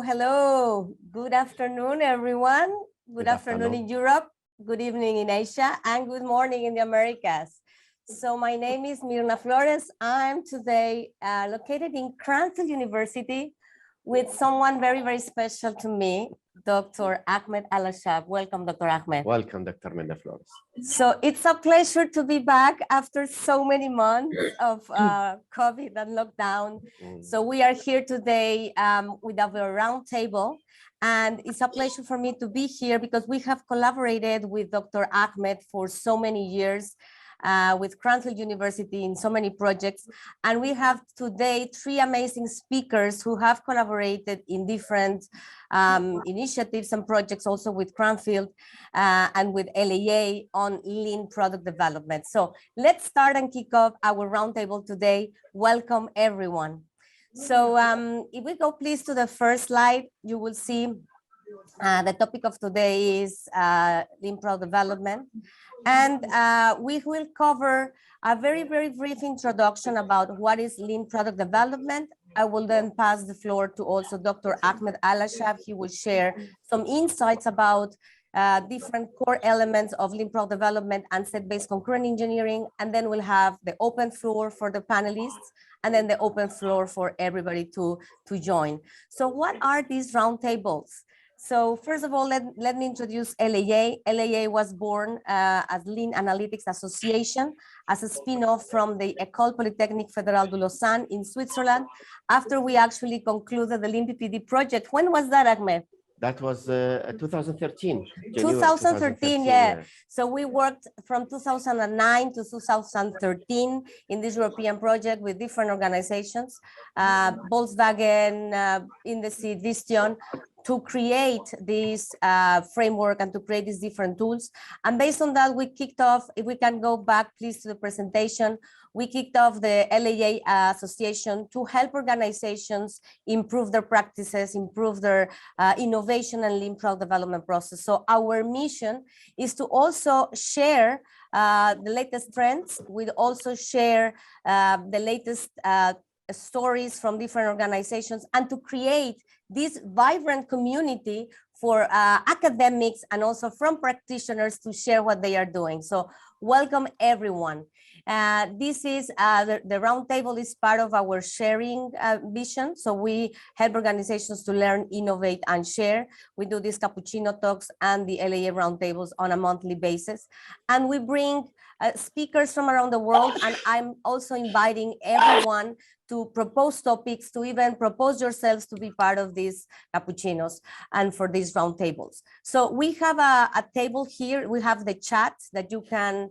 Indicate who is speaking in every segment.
Speaker 1: Hello. Good afternoon, everyone. Good afternoon in Europe, good evening in Asia, and good morning in the Americas. So my name is Mirna Flores. I'm today located in Cranfield University with someone very, very special to me, Dr. Ahmed Al-Asha. Welcome, Dr. Ahmed.
Speaker 2: Welcome, Dr. Mirna Flores.
Speaker 1: So it's a pleasure to be back after so many months of COVID and lockdown. So we are here today with our roundtable. And it's a pleasure for me to be here because we have collaborated with Dr. Ahmed for so many years with Cranfield University in so many projects. And we have today 3 amazing speakers who have collaborated in different initiatives and projects also with Cranfield and with LAA on lean product development. So let's start and kick off our roundtable today. Welcome everyone. So if we go please to the first slide, you will see the topic of today is lean product development. And we will cover a very, very brief introduction about what is lean product development. I will then pass the floor to also Dr. Ahmed Al-Asha. He will share some insights about different core elements of lean product development and set-based concurrent engineering. And then we'll have the open floor for the panelists and then the open floor for everybody to join. So what are these roundtables? So first of all, let me introduce LAA. LAA was born as Lean Analytics Association as a spin-off from the École Polytechnique Fédérale de Lausanne in Switzerland after we actually concluded the LeanPPD project. When was that, Ahmed?
Speaker 2: That was 2013.
Speaker 1: 2013, yeah. So we worked from 2009 to 2013 in this European project with different organizations, Volkswagen, Indesit, Visteon, to create this framework and to create these different tools. And based on that, we kicked off, if we can go back please to the presentation, we kicked off the LAA Association to help organizations improve their practices, improve their innovation and lean product development process. So our mission is to also share the latest trends. We also share the latest stories from different organizations and to create this vibrant community for academics and also from practitioners to share what they are doing. So welcome everyone. This is the roundtable is part of our sharing vision. So we help organizations to learn, innovate, and share. We do these cappuccino talks and the LAA roundtables on a monthly basis. And we bring speakers from around the world. And I'm also inviting everyone to propose topics, to even propose yourselves to be part of these cappuccinos and for these roundtables. So we have a table here. We have the chat that you can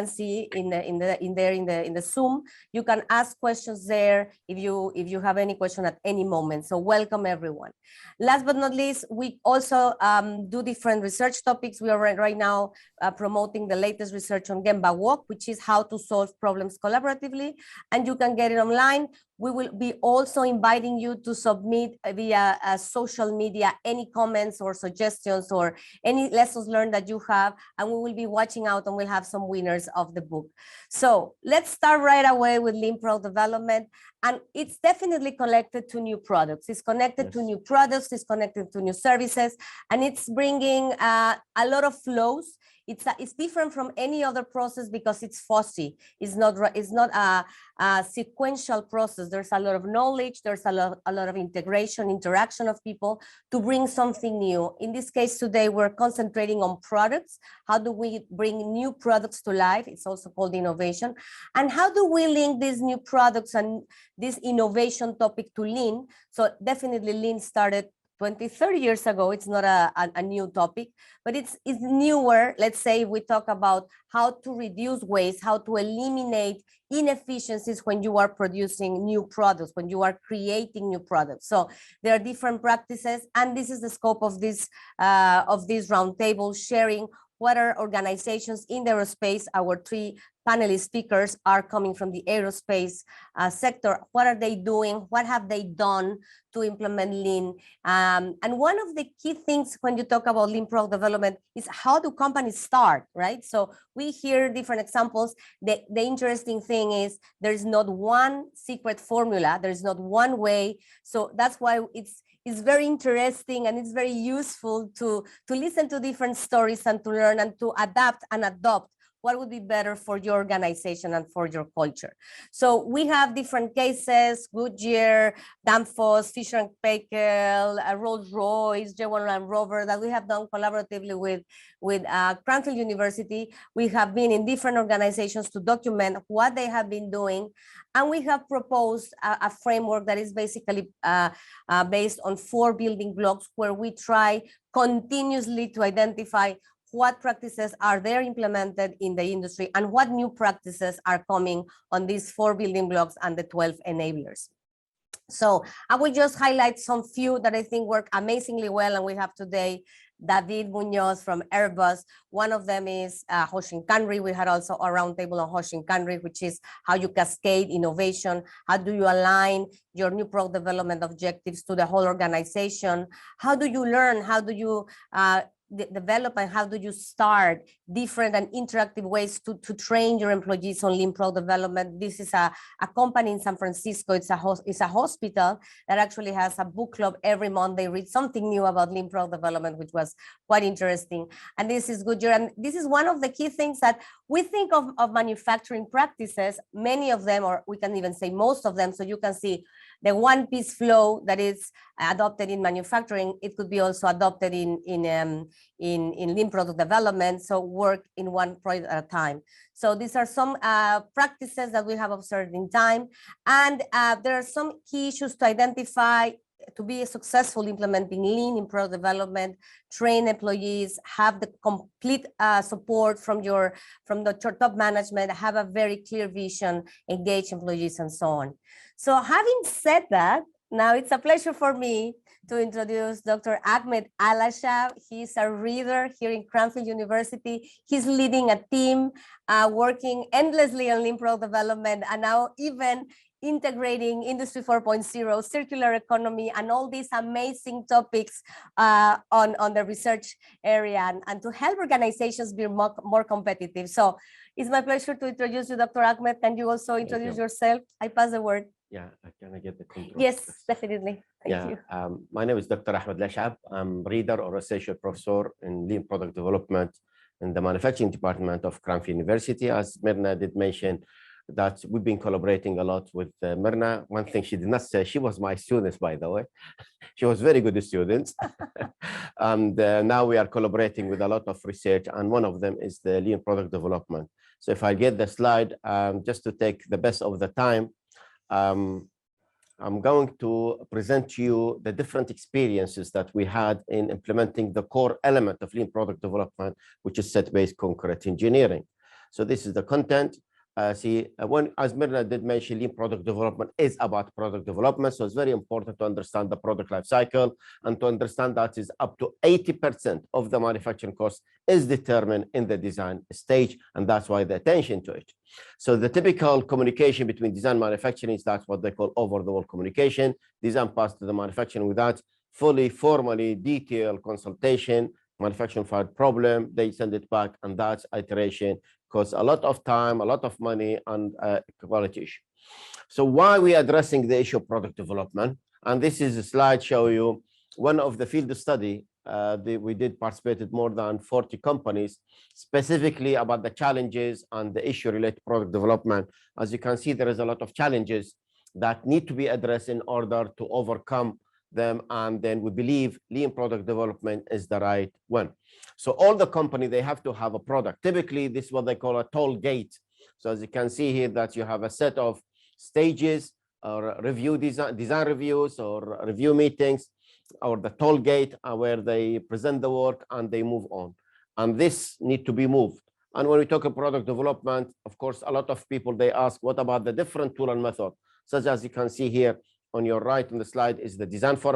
Speaker 1: see in the Zoom. You can ask questions there if you have any question at any moment. So welcome everyone. Last but not least, we also do different research topics. We are right now promoting the latest research on Gemba Walk, which is how to solve problems collaboratively, and you can get it online. We will be also inviting you to submit via social media any comments or suggestions or any lessons learned that you have, and we will be watching out and we'll have some winners of the book. So let's start right away with lean product development. And it's definitely connected to new products. It's connected to new products, it's connected to new services, and it's bringing a lot of flows. It's different from any other process because it's fussy. It's not a sequential process. There's a lot of knowledge. There's a lot of integration, interaction of people to bring something new. In this case today, we're concentrating on products. How do we bring new products to life? It's also called innovation. And how do we link these new products and this innovation topic to lean? So definitely lean started 20, 30 years ago. It's not a new topic, but it's newer. Let's say we talk about how to reduce waste, how to eliminate inefficiencies when you are producing new products, when you are creating new products. So there are different practices, and this is the scope of this roundtable, sharing what are organizations in the aerospace. Our 3 panelist speakers are coming from the aerospace sector. What are they doing? What have they done to implement lean? And one of the key things when you talk about lean product development is how do companies start, right? So we hear different examples. The interesting thing is there's not one secret formula. There's not one way. So that's why is very interesting and it's very useful to listen to different stories and to learn and to adapt and adopt what would be better for your organization and for your culture. So we have different cases: Goodyear, Danfoss, Fisher & Paykel, Rolls-Royce, Jaguar and Rover, that we have done collaboratively with Cranfield University. We have been in different organizations to document what they have been doing. And we have proposed a framework that is basically based on 4 building blocks, where we try continuously to identify what practices are there implemented in the industry and what new practices are coming on these 4 building blocks and the 12 enablers. So I will just highlight some few that I think work amazingly well, and we have today David Munoz from Airbus. One of them is Hoshin Kanri. We had also a roundtable on Hoshin Kanri, which is how you cascade innovation. How do you align your new product development objectives to the whole organization? How do you learn? How do you develop, and how do you start different and interactive ways to train your employees on lean product development? This is a company in San Francisco. It's a hospital that actually has a book club every month. They read something new about lean product development, which was quite interesting. And this is Goodyear. And this is one of the key things that we think of manufacturing practices, many of them, or we can even say most of them. So you can see the one-piece flow that is adopted in manufacturing. It could be also adopted in lean product development. So work in one project at a time. So these are some practices that we have observed in time. And there are some key issues to identify to be successful implementing lean in product development. Train employees, have the complete support from your top management, have a very clear vision, engage employees, and so on. So having said that, now it's a pleasure for me to introduce Dr. Ahmed Al-Asha. He's a reader here in Cranfield University. He's leading a team working endlessly on lean product development, and now even integrating Industry 4.0, circular economy, and all these amazing topics on the research area, and to help organizations be more competitive. So it's my pleasure to introduce you, Dr. Ahmed. Can you also introduce yourself? I pass the word.
Speaker 2: Yeah, can I get the control?
Speaker 1: Yes, definitely. Thank you.
Speaker 2: My name is Dr. Ahmed Al-Asha. I'm reader or associate professor in lean product development in the manufacturing department of Cranfield University. As Myrna did mention, that we've been collaborating a lot with Myrna. One thing she did not say, she was my student, by the way. She was very good student. And now we are collaborating with a lot of research, and one of them is the lean product development. So if I get the slide, just to take the best of the time, I'm going to present to you the different experiences that we had in implementing the core element of lean product development, which is set-based concurrent engineering. So this is the content. As Myrna did mention, lean product development is about product development. So it's very important to understand the product life cycle, and to understand that is up to 80% of the manufacturing cost is determined in the design stage, and that's why the attention to it. So the typical communication between design and manufacturing is that's what they call over-the-wall communication. Design passes to the manufacturing without formally detailed consultation. Manufacturing find problem, they send it back, and that's iteration. Costs a lot of time, a lot of money, and quality issue. So why are we addressing the issue of product development? And this is a slide show you one of the field study. We did participated more than 40 companies, specifically about the challenges and the issue related to product development. As you can see, there is a lot of challenges that need to be addressed in order to overcome them, and then we believe lean product development is the right one. So all the company, they have to have a product. Typically, this is what they call a toll gate. So as you can see here, that you have a set of stages or review design reviews or review meetings, or the toll gate where they present the work and they move on. And this need to be moved. And when we talk about product development, of course, a lot of people, they ask, what about the different tool and method? Such as you can see here, on your right on the slide is the design for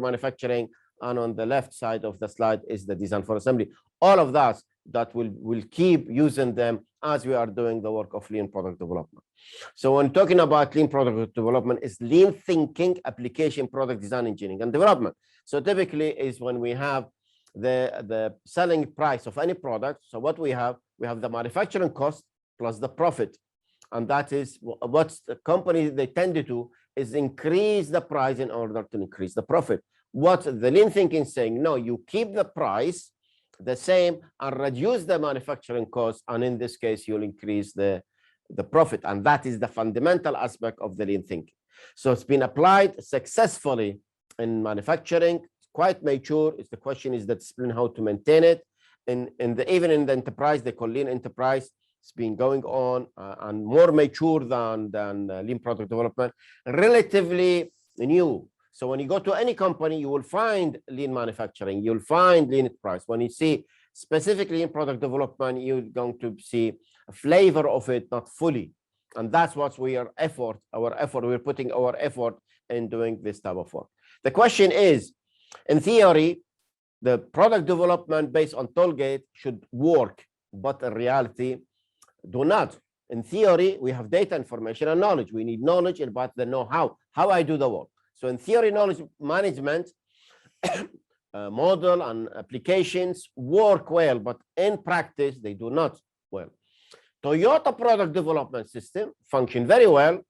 Speaker 2: manufacturing, and on the left side of the slide is the design for assembly. All of that will keep using them as we are doing the work of lean product development. So when talking about lean product development, is lean thinking, application, product design, engineering, and development. So typically is when we have the selling price of any product. So what we have the manufacturing cost plus the profit. And that is what the companies they tend to do is increase the price in order to increase the profit. What the lean thinking is saying, no, you keep the price the same and reduce the manufacturing cost, and in this case, you'll increase the profit. And that is the fundamental aspect of the lean thinking. So it's been applied successfully in manufacturing, it's quite mature. It's the question is the discipline how to maintain it. Even in the enterprise, they call lean enterprise. It's been going on and more mature than lean product development, relatively new. So when you go to any company, you will find lean manufacturing, you'll find lean enterprise. When you see specifically in product development, you're going to see a flavor of it, not fully. And that's what we're putting our effort in doing this type of work. The question is, in theory, the product development based on tollgate should work, but in reality, do not. In theory, we have data, information, and knowledge. We need knowledge about the know-how, how I do the work. So in theory, knowledge management, model and applications work well, but in practice, they do not well. Toyota product development system function very well.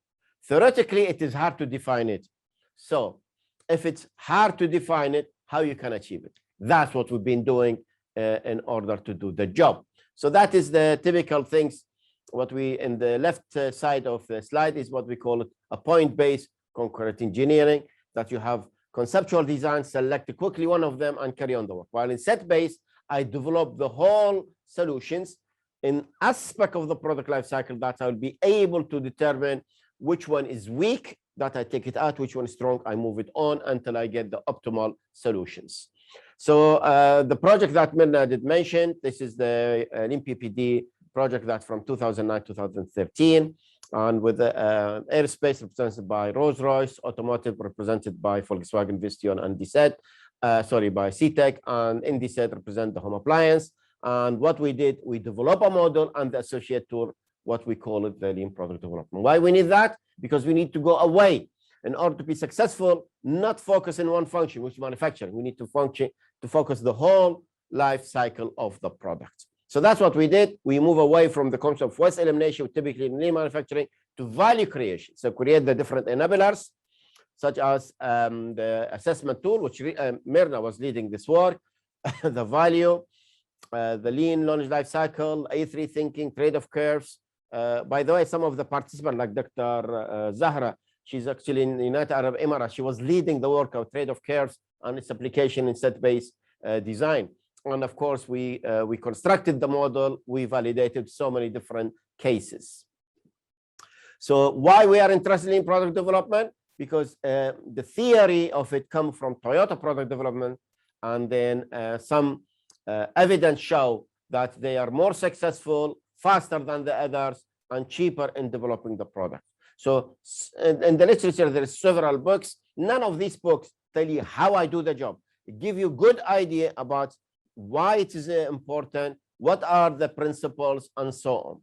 Speaker 2: Theoretically, it is hard to define it. So if it's hard to define it, how you can achieve it? That's what we've been doing in order to do the job. So that is the typical things. What we in the left side of the slide is what we call it a point-based concurrent engineering, that you have conceptual design, select quickly one of them and carry on the work. While in set-based, I develop the whole solutions in aspect of the product life cycle that I'll be able to determine which one is weak, that I take it out, which one is strong, I move it on until I get the optimal solutions. So the project that Mirna did mention, this is the LeanPPD project that from 2009-2013, and with aerospace represented by Rolls-Royce, automotive represented by Volkswagen, Visteon, and DZ, by CTEC, and InDZ represent the home appliance. And what we did, we develop a model and the associated tool, what we call it the lean product development. Why we need that? Because we need to go away in order to be successful, not focus in one function, which is manufacturing. We need to focus the whole life cycle of the product. So that's what we did. We move away from the concept of waste elimination, typically in lean manufacturing, to value creation. So create the different enablers, such as the assessment tool, which Mirna was leading this work, the value, the lean knowledge life cycle, A3 thinking, trade-off curves. By the way, some of the participants, like Dr. Zahra, she's actually in the United Arab Emirates. She was leading the work of trade-off curves and its application in set-based design. And of course, we constructed the model. We validated so many different cases. So why we are interested in product development? Because the theory of it comes from Toyota product development, and then some evidence show that they are more successful, faster than the others, and cheaper in developing the product. So in the literature, there is several books. None of these books tell you how I do the job. It gives you a good idea about why it is important, what are the principles, and so on.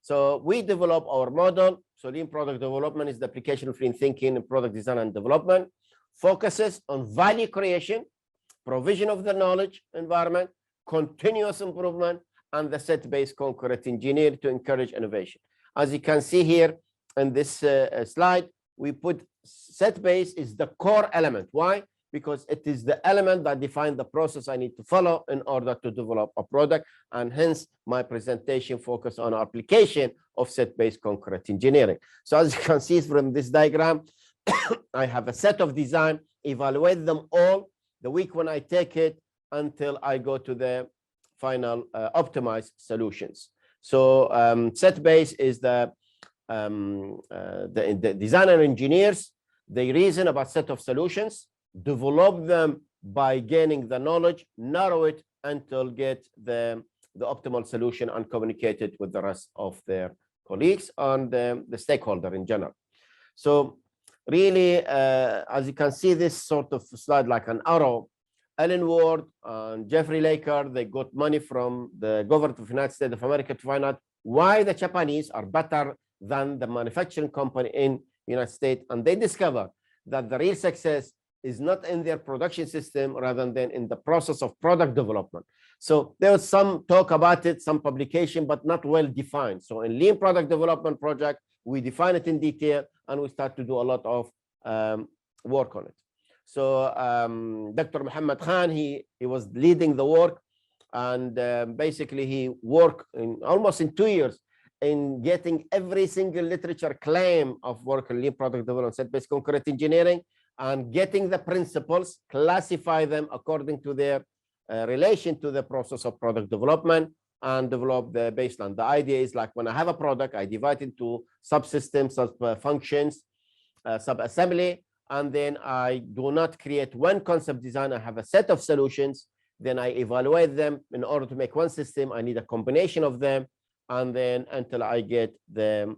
Speaker 2: So we develop our model. So lean product development is the application of lean thinking in product design and development, focuses on value creation, provision of the knowledge environment, continuous improvement, and the set-based concurrent engineering to encourage innovation. As you can see here in this slide, we put set-based is the core element. Why? Because it is the element that defines the process I need to follow in order to develop a product, and hence my presentation focused on application of set-based concurrent engineering. So as you can see from this diagram, I have a set of design, evaluate them all, the week when I take it until I go to the final optimized solutions. So set-based is the designer engineers, they reason about set of solutions, develop them by gaining the knowledge, narrow it until get the optimal solution and communicate it with the rest of their colleagues and the stakeholder in general. So really, as you can see, this sort of slide like an arrow, Alan Ward and Jeffrey Laker, they got money from the government of the United States of America to find out why the Japanese are better than the manufacturing company in the United States. And they discovered that the real success is not in their production system rather than in the process of product development. So there was some talk about it, some publication, but not well defined. So in Lean Product Development Project, we define it in detail, and we start to do a lot of work on it. So Dr. Muhammad Khan, he was leading the work, and basically he worked almost in 2 years in getting every single literature claim of work in Lean Product Development, set-based concurrent engineering, and getting the principles, classify them according to their relation to the process of product development, and develop the baseline. The idea is like when I have a product, I divide into subsystems, sub-functions, sub-assembly, and then I do not create one concept design. I have a set of solutions. Then I evaluate them. In order to make one system, I need a combination of them, and then until I get the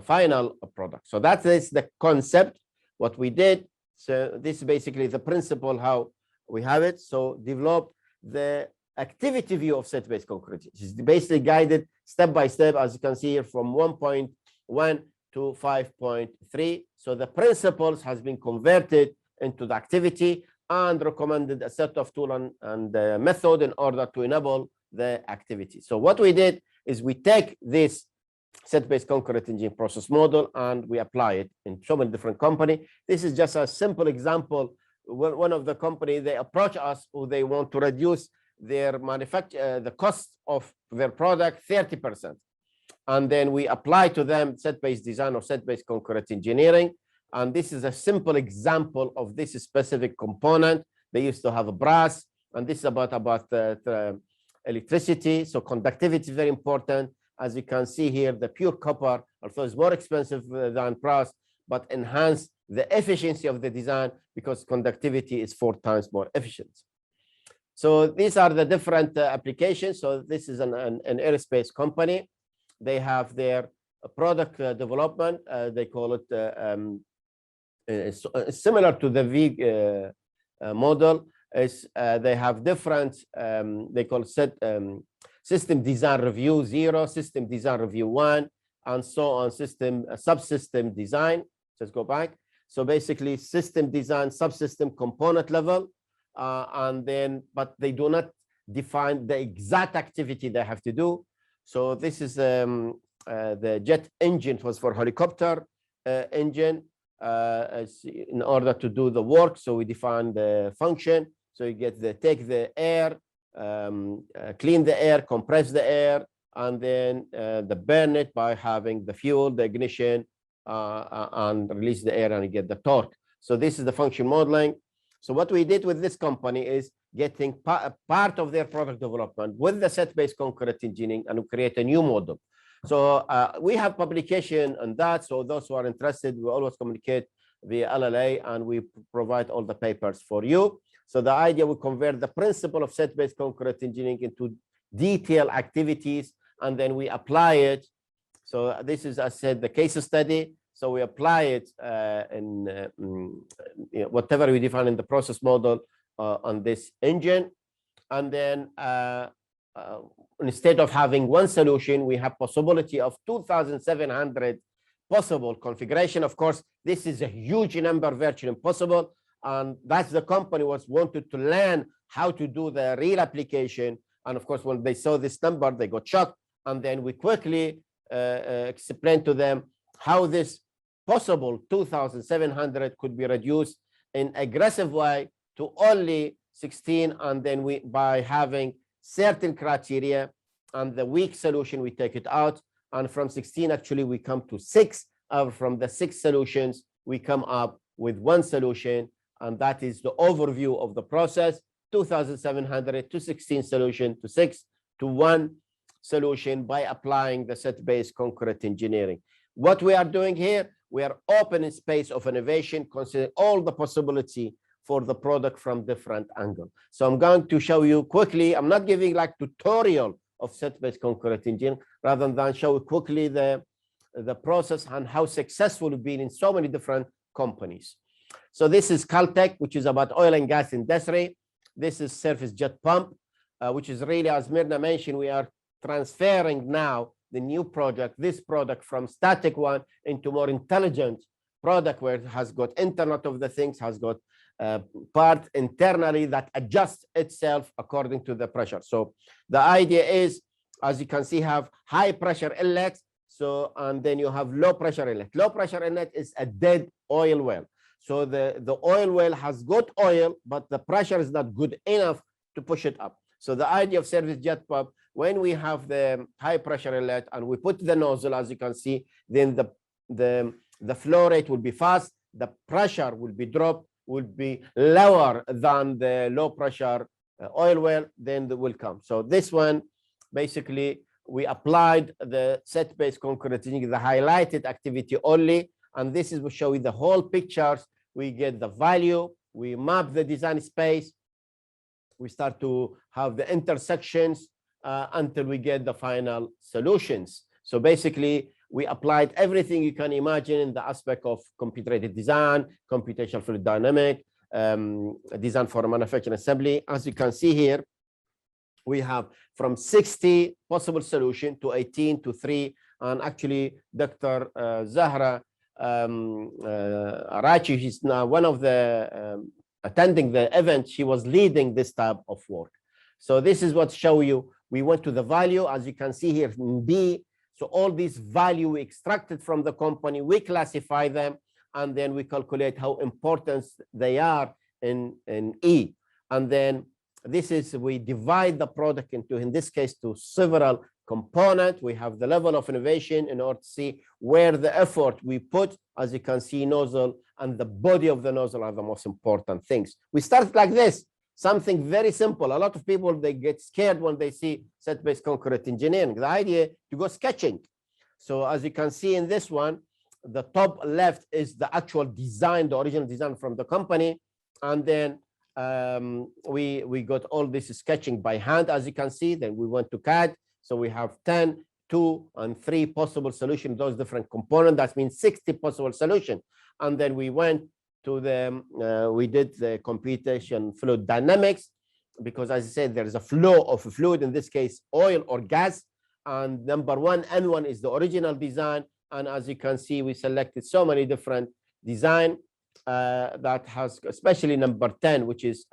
Speaker 2: final product. So that is the concept, what we did. So this is basically the principle, how we have it. So develop the activity view of set-based concurrent. It is basically guided step by step, as you can see here, from 1.1 to 5.3. So the principles has been converted into the activity and recommended a set of tool and method in order to enable the activity. So what we did is we take this set-based concurrent engineering process model and we apply it in so many different companies. This is just a simple example. One of the companies, they approach us who they want to reduce their the cost of their product 30%. And then we apply to them set-based design or set-based concurrent engineering. And this is a simple example of this specific component. They used to have a brass, and this is about the electricity. So conductivity is very important. As you can see here, the pure copper, although it's more expensive than brass, but enhance the efficiency of the design because conductivity is 4 times more efficient. So these are the different applications. So this is an aerospace company. They have their product development. They call it similar to the V model. They have different, they call it system design review 0, system design review 1, and so on, subsystem design. Let's go back. So basically system design, subsystem component level, and then, but they do not define the exact activity they have to do. So this is the jet engine was for helicopter engine in order to do the work. So we define the function. So you get take the air, clean the air, compress the air, and then burn it by having the fuel, the ignition, and release the air, and you get the torque. So this is the function modeling. So what we did with this company is getting part of their product development with the set-based concurrent engineering and create a new model. So we have publication on that. So those who are interested, we always communicate via LAA, and we provide all the papers for you. So the idea, we convert the principle of set-based concurrent engineering into detailed activities, and then we apply it. So this is, as I said, the case study. So we apply it in whatever we define in the process model on this engine. And then instead of having one solution, we have possibility of 2,700 possible configuration. Of course, this is a huge number, virtually impossible. And that's the company was wanted to learn how to do the real application. And of course, when they saw this number, they got shocked. And then we quickly explained to them how this possible 2,700 could be reduced in aggressive way to only 16. And then we, by having certain criteria and the weak solution, we take it out. And from 16, actually, we come to 6. From the 6 solutions, we come up with 1 solution. And that is the overview of the process, 2,700 to 16 solution to 6 to 1 solution by applying the set-based concurrent engineering. What we are doing here, we are opening space of innovation, considering all the possibility for the product from different angles. So I'm going to show you quickly. I'm not giving like tutorial of set-based concurrent engineering, rather than show you quickly the process and how successful we've been in so many different companies. So this is Caltech, which is about oil and gas industry. This is surface jet pump, which is really, as Mirna mentioned, we are transferring now the new project, this product from static one into more intelligent product where it has got Internet of the Things, has got part internally that adjusts itself according to the pressure. So the idea is, as you can see, have high pressure inlet. So, and then you have low pressure inlet. Low pressure inlet is a dead oil well. So the oil well has good oil, but the pressure is not good enough to push it up. So the idea of service jet pump, when we have the high pressure inlet and we put the nozzle, as you can see, then the flow rate will be fast, the pressure will be dropped, will be lower than the low pressure oil well, then they will come. So this one, basically, we applied the set-based concurrent engineering, the highlighted activity only, and this is we show you the whole pictures. We get the value, we map the design space, we start to have the intersections until we get the final solutions. So basically, we applied everything you can imagine in the aspect of computer-aided design, computational fluid dynamic, design for manufacturing assembly. As you can see here, we have from 60 possible solution to 18 to 3. And actually, Dr. Zahra Arachi, she's now one of the attending the event. She was leading this type of work. So this is what show you. We went to the value, as you can see here in B. So all these value we extracted from the company, we classify them, and then we calculate how important they are in E. And then this is, we divide the product into, in this case, to several components. We have the level of innovation in order to see where the effort we put. As you can see, nozzle and the body of the nozzle are the most important things. We start like this, something very simple. A lot of people, they get scared when they see set-based concurrent engineering. The idea to go sketching. So as you can see in this one, the top left is the actual design, the original design from the company. And then we got all this sketching by hand, as you can see. Then we went to CAD. So we have 10, 2, and 3 possible solutions, those different components. That means 60 possible solutions. And then we went to the, we did the computation fluid dynamics, because as I said, there is a flow of fluid, in this case, oil or gas. And number 1, N1 is the original design. And as you can see, we selected so many different design that has, especially number 10, which is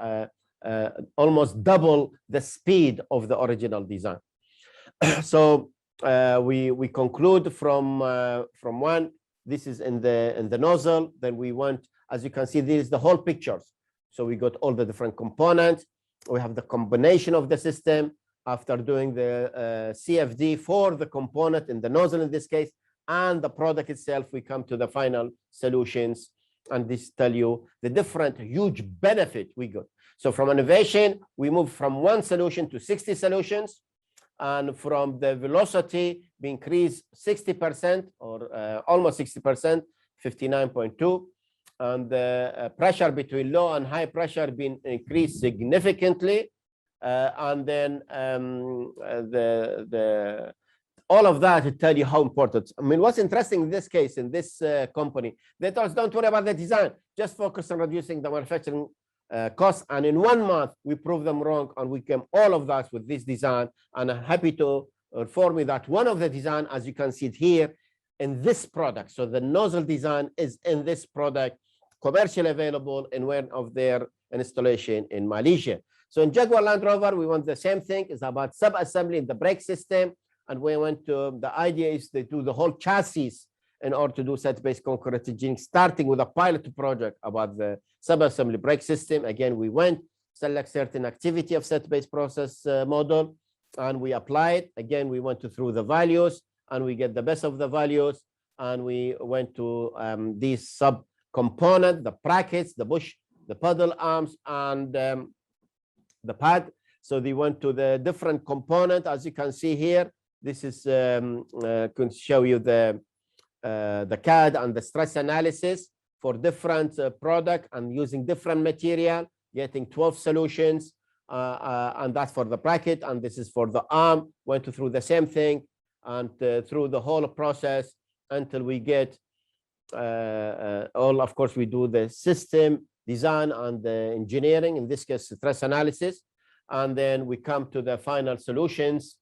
Speaker 2: almost double the speed of the original design. So we conclude from 1. This is in the nozzle. Then we went, as you can see, this is the whole pictures. So we got all the different components. We have the combination of the system after doing the CFD for the component in the nozzle in this case, and the product itself. We come to the final solutions, and this tell you the different huge benefit we got. So from innovation, we moved from 1 solution to 60 solutions. And from the velocity, we increased 60% or almost 60%, 59.2. And the pressure between low and high pressure been increased significantly. And then all of that to tell you how important. I mean, what's interesting in this case, in this company, they told us, don't worry about the design, just focus on reducing the manufacturing costs. And in 1 month, we proved them wrong, and we came all of that with this design. And I'm happy to inform you that one of the design, as you can see it here, in this product. So the nozzle design is in this product, commercially available in one of their installation in Malaysia. So in Jaguar Land Rover, we want the same thing. It's about sub-assembly in the brake system. And we went to, the idea is to do the whole chassis in order to do set-based concurrent engineering, starting with a pilot project about the sub-assembly brake system. Again, we went, select certain activity of set-based process model, and we applied. Again, we went through the values, and we get the best of the values. And we went to these sub-component, the brackets, the bush, the paddle arms, and the pad. So they went to the different component, as you can see here. This is can show you the CAD and the stress analysis for different product and using different material, getting 12 solutions, and that's for the bracket, and this is for the arm. Went through the same thing and through the whole process until we get all. Of course, we do the system design and the engineering, in this case, stress analysis, and then we come to the final solutions.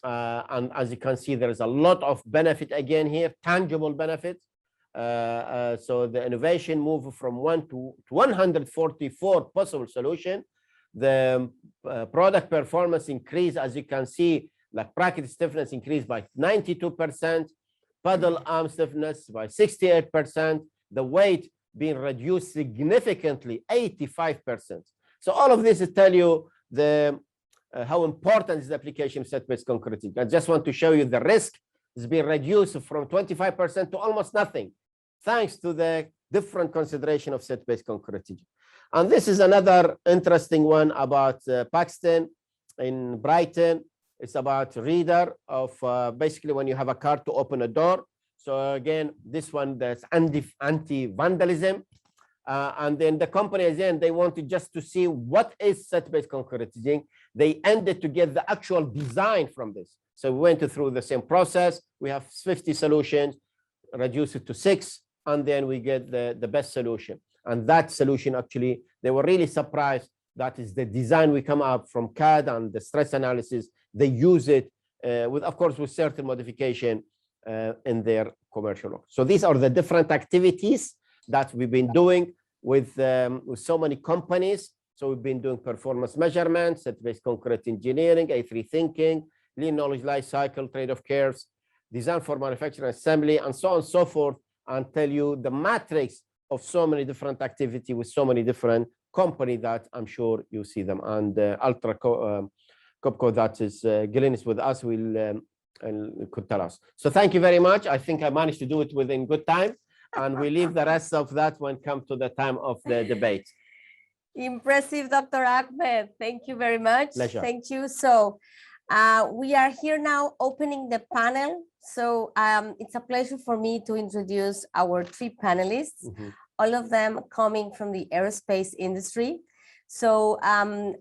Speaker 2: And as you can see, there is a lot of benefit again here, tangible benefits. So the innovation moved from 1 to 144 possible solutions. The product performance increased, as you can see, like bracket stiffness increased by 92%, paddle arm stiffness by 68%, the weight being reduced significantly, 85%. So all of this is tell you the how important is the application of set-based concreting. I just want to show you the risk is being reduced from 25% to almost nothing, thanks to the different consideration of set-based concreting. And this is another interesting one about Paxton in Brighton. It's about reader of basically when you have a car to open a door. So again, this one, that's anti-vandalism. And then the company, again, they wanted just to see what is set-based concreting. They ended to get the actual design from this. So we went through the same process. We have 50 solutions, reduce it to 6, and then we get the best solution. And that solution, actually, they were really surprised. That is the design we come up from CAD and the stress analysis. They use it with, of course, with certain modification in their commercial work. So these are the different activities that we've been doing with so many companies. So we've been doing performance measurements, set-based concrete engineering, A3 thinking, lean knowledge life cycle, trade-off curves, design for manufacturing assembly, and so on and so forth, and tell you the matrix of so many different activity with so many different companies that I'm sure you see them. And Ultra Copco, that is Glyn is with us, will could tell us. So thank you very much. I think I managed to do it within good time, and we leave the rest of that when come to the time of the debate.
Speaker 1: Impressive, Dr. Ahmed. Thank you very much.
Speaker 2: Pleasure.
Speaker 1: Thank you. So we are here now opening the panel. So it's a pleasure for me to introduce our 3 panelists, all of them coming from the aerospace industry. So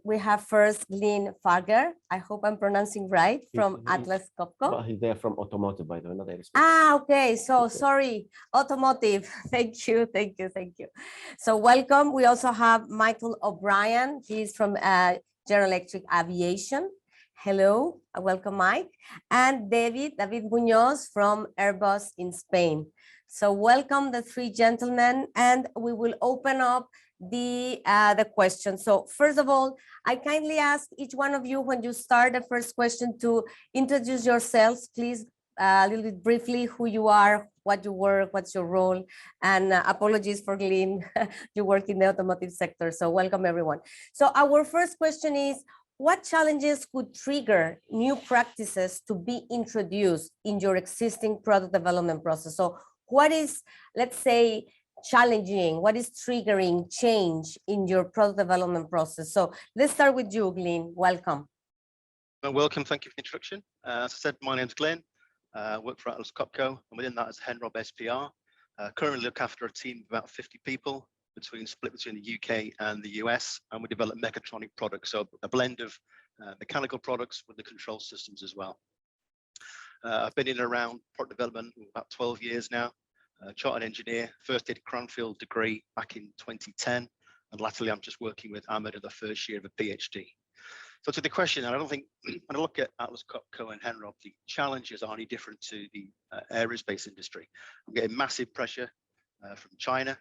Speaker 1: we have first Glyn Fargher. I hope I'm pronouncing right, from Atlas Copco.
Speaker 2: Well, he's there from automotive, by the way, not aerospace.
Speaker 1: Ah, okay. So sorry, automotive. Thank you, thank you, thank you. So welcome. We also have Michael O'Brien. He's from General Electric Aviation. Hello, welcome, Mike. And David Munoz from Airbus in Spain. So welcome the 3 gentlemen, and we will open up the question. So first of all, I kindly ask each one of you, when you start the first question, to introduce yourselves, please, a little bit briefly, who you are, what you work, what's your role, and apologies for Glyn, you work in the automotive sector, so welcome everyone. So our first question is, what challenges could trigger new practices to be introduced in your existing product development process? So what is, let's say, challenging, what is triggering change in your product development process? So let's start with you, Glyn. Welcome.
Speaker 3: Welcome, thank you for the introduction. As I said, my name's Glyn. I work for Atlas Copco, and within that is Henrob SPR. Currently look after a team of about 50 people, split between the UK and the US, and we develop mechatronic products, so a blend of mechanical products with the control systems as well. I've been in and around product development for about 12 years now. Chartered engineer, first did Cranfield degree back in 2010, and latterly I'm just working with Ahmed in the first year of a PhD. So to the question, I don't think, when I look at Atlas Copco and Henrob, the challenges are any different to the aerospace industry. I'm getting massive pressure from China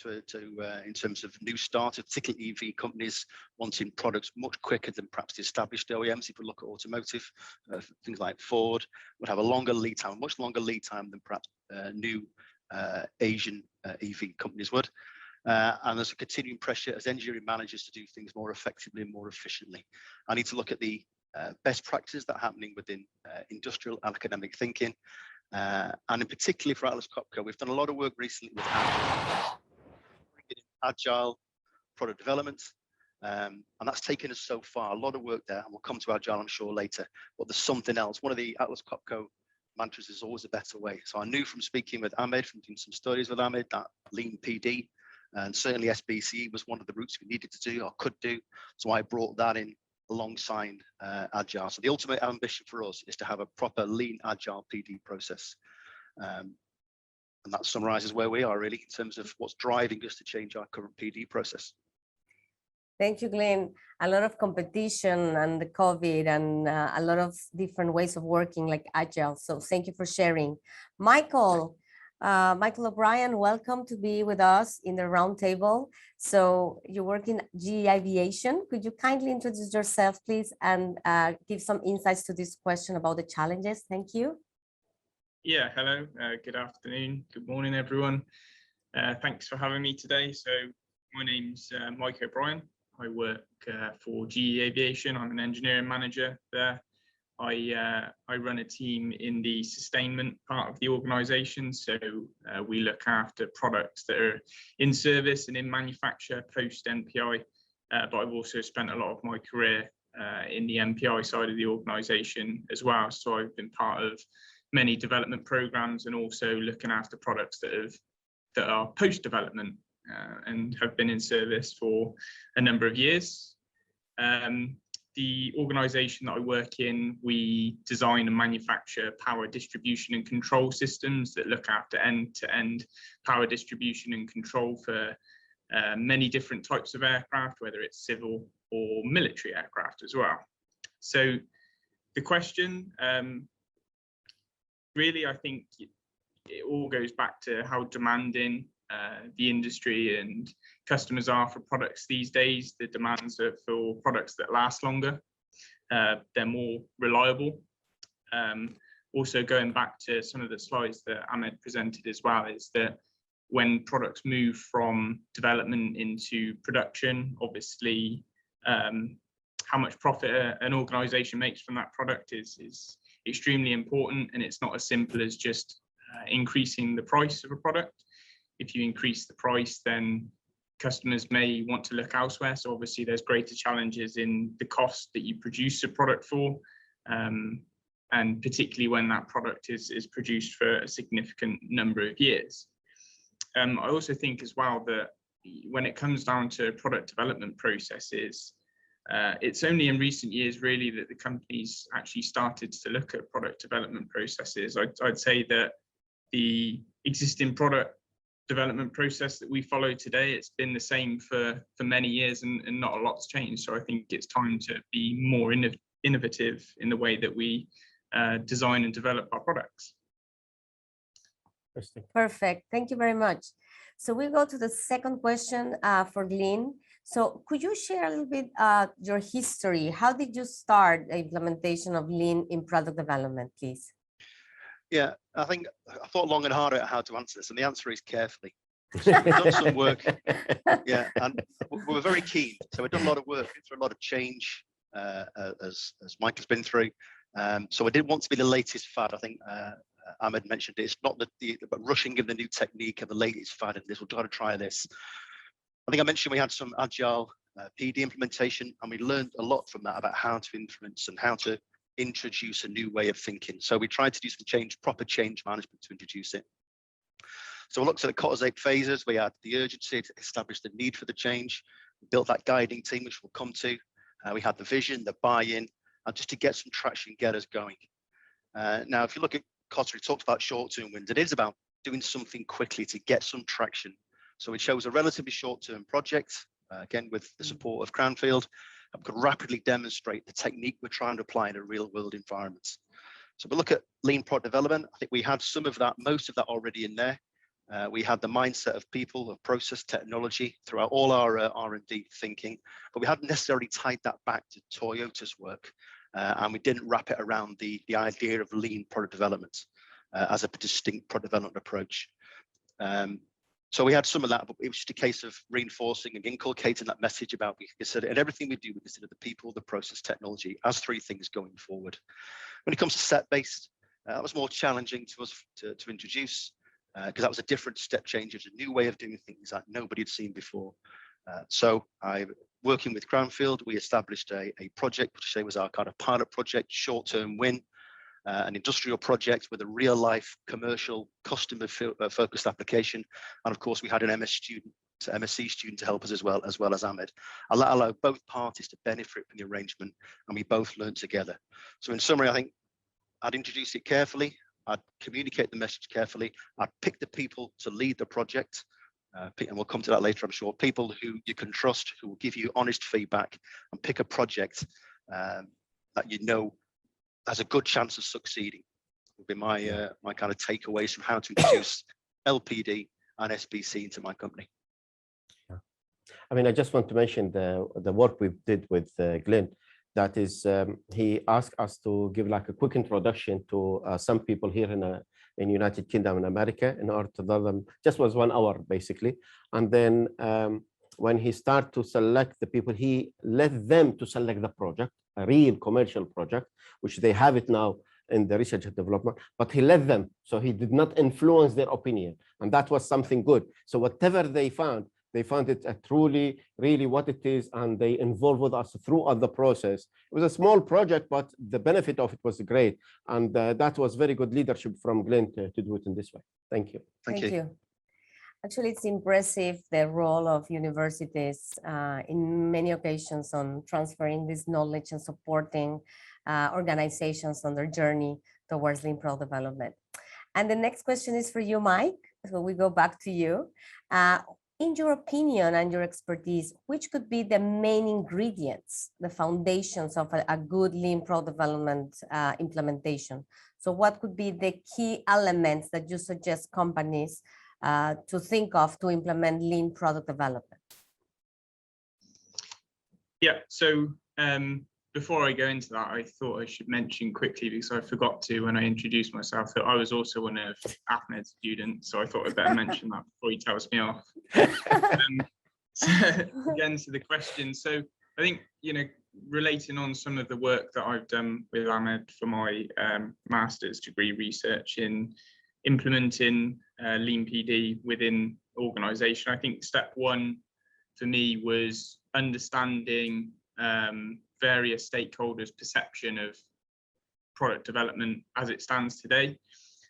Speaker 3: in terms of new starters, particularly EV companies wanting products much quicker than perhaps the established OEMs. If we look at automotive, things like Ford would have a longer lead time, much longer lead time than perhaps new Asian EV companies would. And there's a continuing pressure as engineering managers to do things more effectively and more efficiently. I need to look at the best practices that are happening within industrial and academic thinking. And in particular for Atlas Copco, we've done a lot of work recently with agile product development. And that's taken us so far, a lot of work there, and we'll come to agile, I'm sure, later. But there's something else. One of the Atlas Copco mantras is always a better way. So I knew from speaking with Ahmed, from doing some studies with Ahmed, that LeanPPD and certainly SBCE was one of the routes we needed to do or could do. So I brought that in alongside agile. So the ultimate ambition for us is to have a proper lean agile PD process. And that summarizes where we are really in terms of what's driving us to change our current PD process.
Speaker 1: Thank you, Glyn. A lot of competition and the COVID and a lot of different ways of working like agile. So thank you for sharing. Michael, Michael O'Brien, welcome to be with us in the roundtable. So you work in GE Aviation. Could you kindly introduce yourself, please, and give some insights to this question about the challenges? Thank you.
Speaker 4: Yeah, hello, good afternoon, good morning, everyone. Thanks for having me today. So my name's Mike O'Brien. I work for GE Aviation. I'm an engineering manager there. I run a team in the sustainment part of the organisation. So we look after products that are in service and in manufacture post MPI. But I've also spent a lot of my career in the MPI side of the organisation as well. So I've been part of many development programs and also looking after products that are post development and have been in service for a number of years. The organisation that I work in, we design and manufacture power distribution and control systems that look after end-to-end power distribution and control for many different types of aircraft, whether it's civil or military aircraft as well. So the question, really, I think it all goes back to how demanding the industry and customers are for products these days. The demands are for products that last longer, they're more reliable. Also going back to some of the slides that Ahmed presented as well, is that when products move from development into production, obviously how much profit an organisation makes from that product is extremely important, and it's not as simple as just increasing the price of a product. If you increase the price, then customers may want to look elsewhere. So obviously there's greater challenges in the cost that you produce a product for, and particularly when that product is produced for a significant number of years. I also think as well that when it comes down to product development processes, it's only in recent years really that the companies actually started to look at product development processes. I'd say that the existing product development process that we follow today, it's been the same for many years, and not a lot's changed. So I think it's time to be more innovative in the way that we design and develop our products.
Speaker 1: Perfect. Thank you very much. So we go to the second question for Glyn. So could you share a little bit your history? How did you start the implementation of Lean in product development, please?
Speaker 3: Yeah, I think I thought long and hard about how to answer this, and the answer is carefully. So we've done some work, yeah, and we were very keen. So we've done a lot of work, been through a lot of change, as Mike has been through. So I didn't want to be the latest fad. I think Ahmed mentioned it. It's not but rushing in the new technique and the latest fad and this. We'll try to try this. I think I mentioned we had some agile PD implementation, and we learned a lot from that about how to influence and how to introduce a new way of thinking. So we tried to do some proper change management to introduce it. So we looked at the cause 8 phases. We had the urgency to establish the need for the change. We built that guiding team, which we'll come to. We had the vision, the buy-in, and just to get some traction, get us going. Now, if you look at Cotter, we talked about short-term wins. It is about doing something quickly to get some traction. So we chose a relatively short-term project, again, with the support of Cranfield, and could rapidly demonstrate the technique we're trying to apply in a real-world environment. So we look at lean product development. I think we had some of that, most of that already in there. We had the mindset of people, of process technology throughout all our R&D thinking, but we hadn't necessarily tied that back to Toyota's work, and we didn't wrap it around the idea of lean product development as a distinct product development approach. So we had some of that, but it was just a case of reinforcing and inculcating that message about we consider, and everything we do, we consider the people, the process, technology as 3 things going forward. When it comes to set-based, that was more challenging to us to introduce, because that was a different step change. It was a new way of doing things that nobody had seen before. So working with Cranfield, we established a project, which was our kind of pilot project, short-term win, an industrial project with a real-life commercial customer-focused application. And of course, we had an MSc student to help us as well as Ahmed. And that allowed both parties to benefit from the arrangement, and we both learned together. So in summary, I think I'd introduce it carefully, I'd communicate the message carefully, I'd pick the people to lead the project, and we'll come to that later, I'm sure. People who you can trust, who will give you honest feedback, and pick a project that you know has a good chance of succeeding. Would be my kind of takeaways from how to introduce LPD, and SBC into my company.
Speaker 2: I mean, I just want to mention the work we did with Glyn. That is, he asked us to give like a quick introduction to some people here in United Kingdom and America in order to tell them, just was 1 hour basically. And then when he started to select the people, he led them to select the project, a real commercial project, which they have it now in the research and development, but he led them. So he did not influence their opinion. And that was something good. So whatever they found it a truly, really what it is, and they involved with us throughout the process. It was a small project, but the benefit of it was great. And that was very good leadership from Glyn to do it in this way. Thank you.
Speaker 3: Thank you.
Speaker 1: Actually, it's impressive the role of universities in many occasions on transferring this knowledge and supporting organizations on their journey towards lean product development. And the next question is for you, Mike. So we go back to you. In your opinion and your expertise, which could be the main ingredients, the foundations of a good lean product development implementation? So what could be the key elements that you suggest companies to think of to implement lean product development?
Speaker 4: Yeah, so before I go into that, I thought I should mention quickly, because I forgot to when I introduced myself, that I was also one of Ahmed's students. So I thought I'd better mention that before he tells me off. So again, to the question. So I think, relating on some of the work that I've done with Ahmed for my master's degree research in implementing LeanPPD within organization, I think step one for me was understanding various stakeholders' perception of product development as it stands today.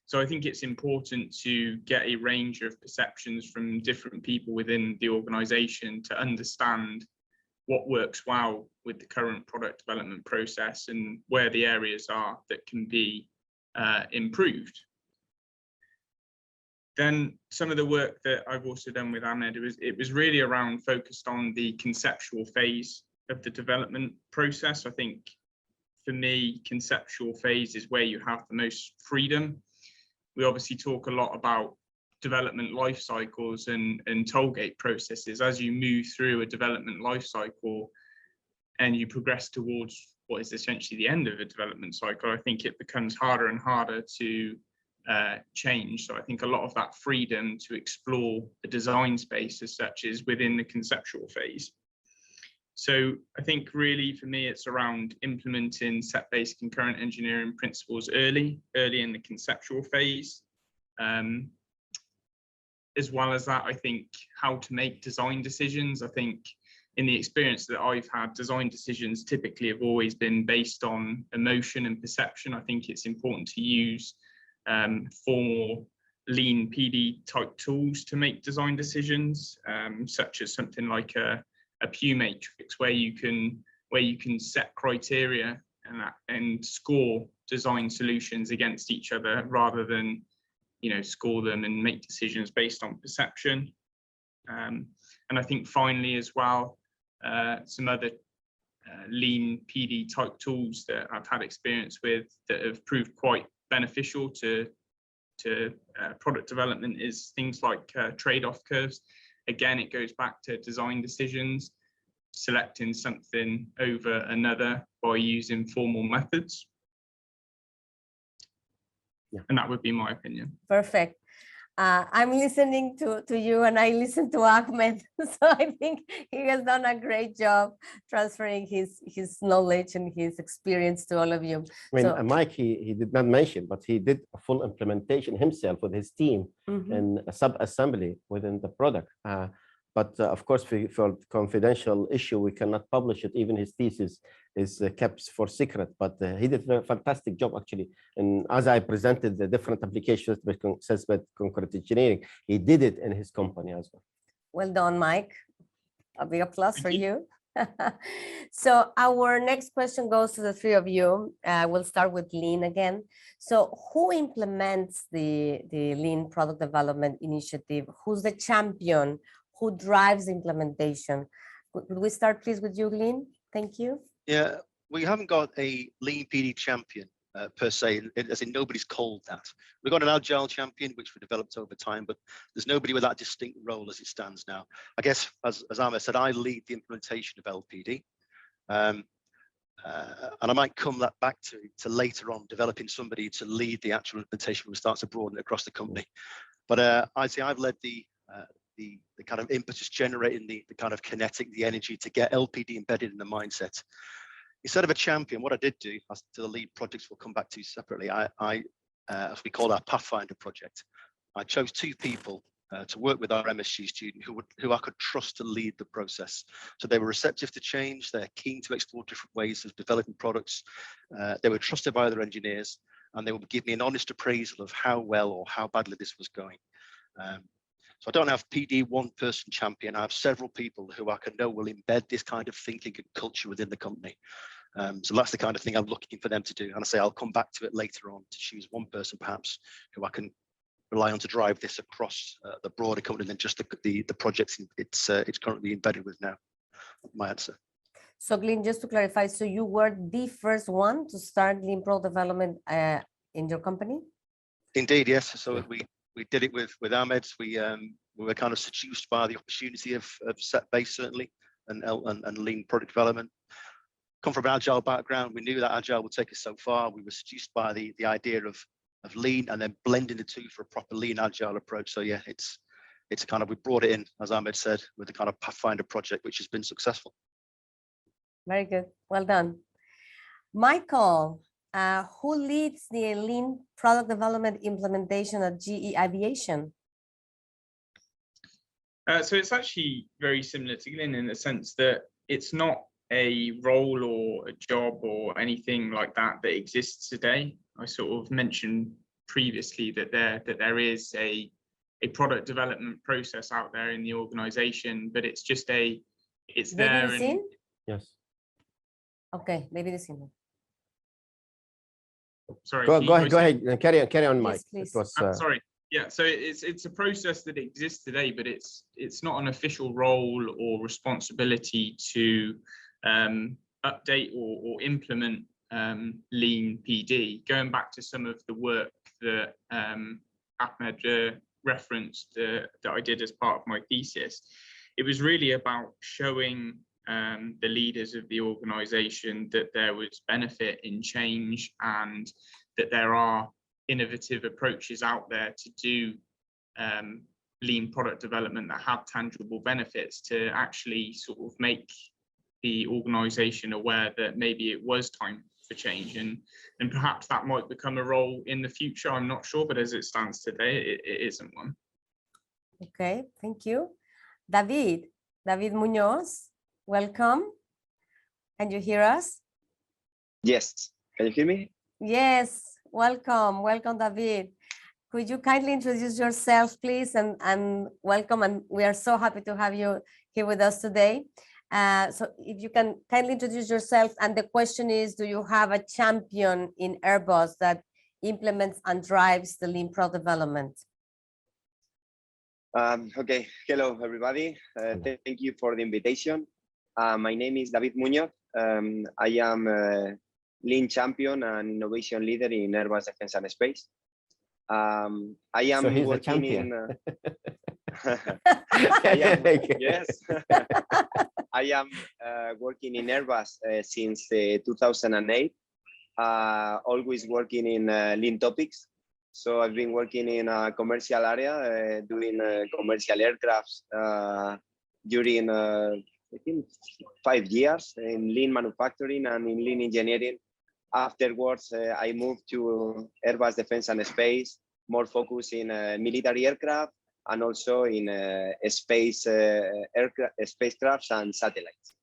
Speaker 4: So I think it's important to get a range of perceptions from different people within the organization to understand what works well with the current product development process and where the areas are that can be improved. Then some of the work that I've also done with Ahmed, it was really around focused on the conceptual phase of the development process. I think for me, conceptual phase is where you have the most freedom. We obviously talk a lot about development life cycles and tollgate processes. As you move through a development life cycle and you progress towards what is essentially the end of a development cycle, I think it becomes harder and harder to change. So I think a lot of that freedom to explore the design space as such is within the conceptual phase. So I think really for me, it's around implementing set-based concurrent engineering principles early in the conceptual phase. As well as that, I think how to make design decisions. I think in the experience that I've had, design decisions typically have always been based on emotion and perception. I think it's important to use formal LeanPPD type tools to make design decisions, such as something like a Pew matrix, where you can set criteria and score design solutions against each other, rather than score them and make decisions based on perception. And I think finally as well, some other LeanPPD type tools that I've had experience with that have proved quite beneficial to product development is things like trade-off curves. Again, it goes back to design decisions, selecting something over another by using formal methods. Yeah. And that would be my opinion.
Speaker 1: Perfect. I'm listening to you, and I listen to Ahmed. So I think he has done a great job transferring his knowledge and his experience to all of you.
Speaker 2: I mean, Mike, he did not mention, but he did a full implementation himself with his team and a sub-assembly within the product. But of course, for confidential issue, we cannot publish it. Even his thesis is kept for secret. But he did a fantastic job, actually. And as I presented the different applications with concurrent engineering, he did it in his company as well.
Speaker 1: Well done, Mike. A big applause for you. So our next question goes to the three of you. We'll start with Glyn again. So who implements the Lean product development initiative? Who's the champion? Who drives implementation? Could we start please with you, Glyn? Thank you.
Speaker 3: Yeah, we haven't got a LeanPPD champion per se, as in nobody's called that. We've got an agile champion, which we developed over time, but there's nobody with that distinct role as it stands now. I guess, as Ahmed said, I lead the implementation of LPD. And I might come back to later on developing somebody to lead the actual implementation when we start to broaden it across the company. But I'd say I've led the kind of impetus generating the kind of kinetic, the energy to get LPD embedded in the mindset. Instead of a champion, what I did do, as to the lead projects we'll come back to separately, as we call our Pathfinder project, I chose 2 people to work with our MSc student who I could trust to lead the process. So they were receptive to change, they're keen to explore different ways of developing products, they were trusted by other engineers, and they would give me an honest appraisal of how well or how badly this was going. So I don't have PD one-person champion. I have several people who I can know will embed this kind of thinking and culture within the company. So that's the kind of thing I'm looking for them to do. And I say I'll come back to it later on to choose one person perhaps who I can rely on to drive this across the broader company than just the projects it's currently embedded with now. My answer.
Speaker 1: So Glyn, just to clarify, so you were the first one to start Lean Pro development in your company?
Speaker 3: Indeed, yes. So we did it with Ahmed. We were kind of seduced by the opportunity of set base certainly and lean product development. Come from an agile background, we knew that agile would take us so far. We were seduced by the idea of lean and then blending the two for a proper lean agile approach. So yeah, it's a kind of, we brought it in, as Ahmed said, with the kind of Pathfinder project, which has been successful.
Speaker 1: Very good, well done. Michael, who leads the lean product development implementation at GE Aviation?
Speaker 4: So it's actually very similar to Glyn in the sense that it's not a role or a job or anything like that that exists today. I sort of mentioned previously that there is a product development process out there in the organization, but it's just it's
Speaker 1: maybe
Speaker 4: there.
Speaker 1: The scene?
Speaker 2: Yes.
Speaker 1: Okay, maybe the scene.
Speaker 4: Sorry.
Speaker 2: Go ahead. Carry on, Mike.
Speaker 1: Please.
Speaker 2: It was,
Speaker 4: sorry. Yeah, so it's a process that exists today, but it's not an official role or responsibility to update or implement LeanPD. Going back to some of the work that Ahmed referenced that I did as part of my thesis, it was really about showing the leaders of the organization that there was benefit in change and that there are innovative approaches out there to do lean product development that have tangible benefits to actually sort of make the organization aware that maybe it was time for change, and perhaps that might become a role in the future. I'm not sure, but as it stands today, it isn't one.
Speaker 1: Okay, thank you. David Munoz, welcome. Can you hear us?
Speaker 5: Yes, can you hear me?
Speaker 1: Yes, welcome, David. Could you kindly introduce yourself, please, and welcome, and we are so happy to have you here with us today. So if you can kindly introduce yourself, and the question is, do you have a champion in Airbus that implements and drives the lean product development?
Speaker 5: Okay, hello everybody. Thank you for the invitation. My name is David Munoz. I am a lean champion and innovation leader in Airbus Defence and Space. I am
Speaker 2: so he's
Speaker 5: working
Speaker 2: a champion.
Speaker 5: Yes. I am working in Airbus since 2008, always working in lean topics. So I've been working in a commercial area, doing commercial aircrafts during, I think, 5 years in lean manufacturing and in lean engineering. Afterwards, I moved to Airbus Defence and Space, more focused in military aircraft and also in spacecrafts and satellites.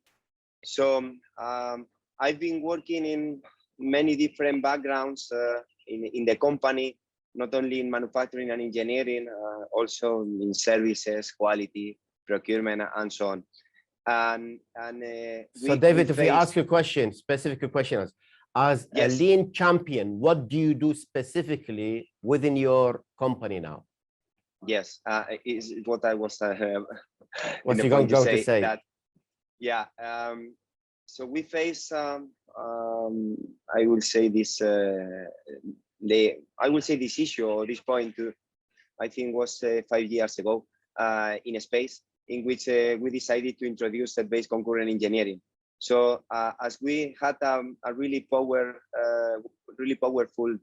Speaker 5: So I've been working in many different backgrounds in the company, not only in manufacturing and engineering, also in services, quality, procurement, and so on.
Speaker 2: So David, if we ask you a question, specific questions, as
Speaker 5: yes.
Speaker 2: a lean champion, what do you do specifically within your company now?
Speaker 5: Yes, is what I was
Speaker 2: what you going to say.
Speaker 5: That, yeah, so we face I will say this issue or this point I think was 5 years ago in a space in which we decided to introduce set-based concurrent engineering. So as we had a really powerful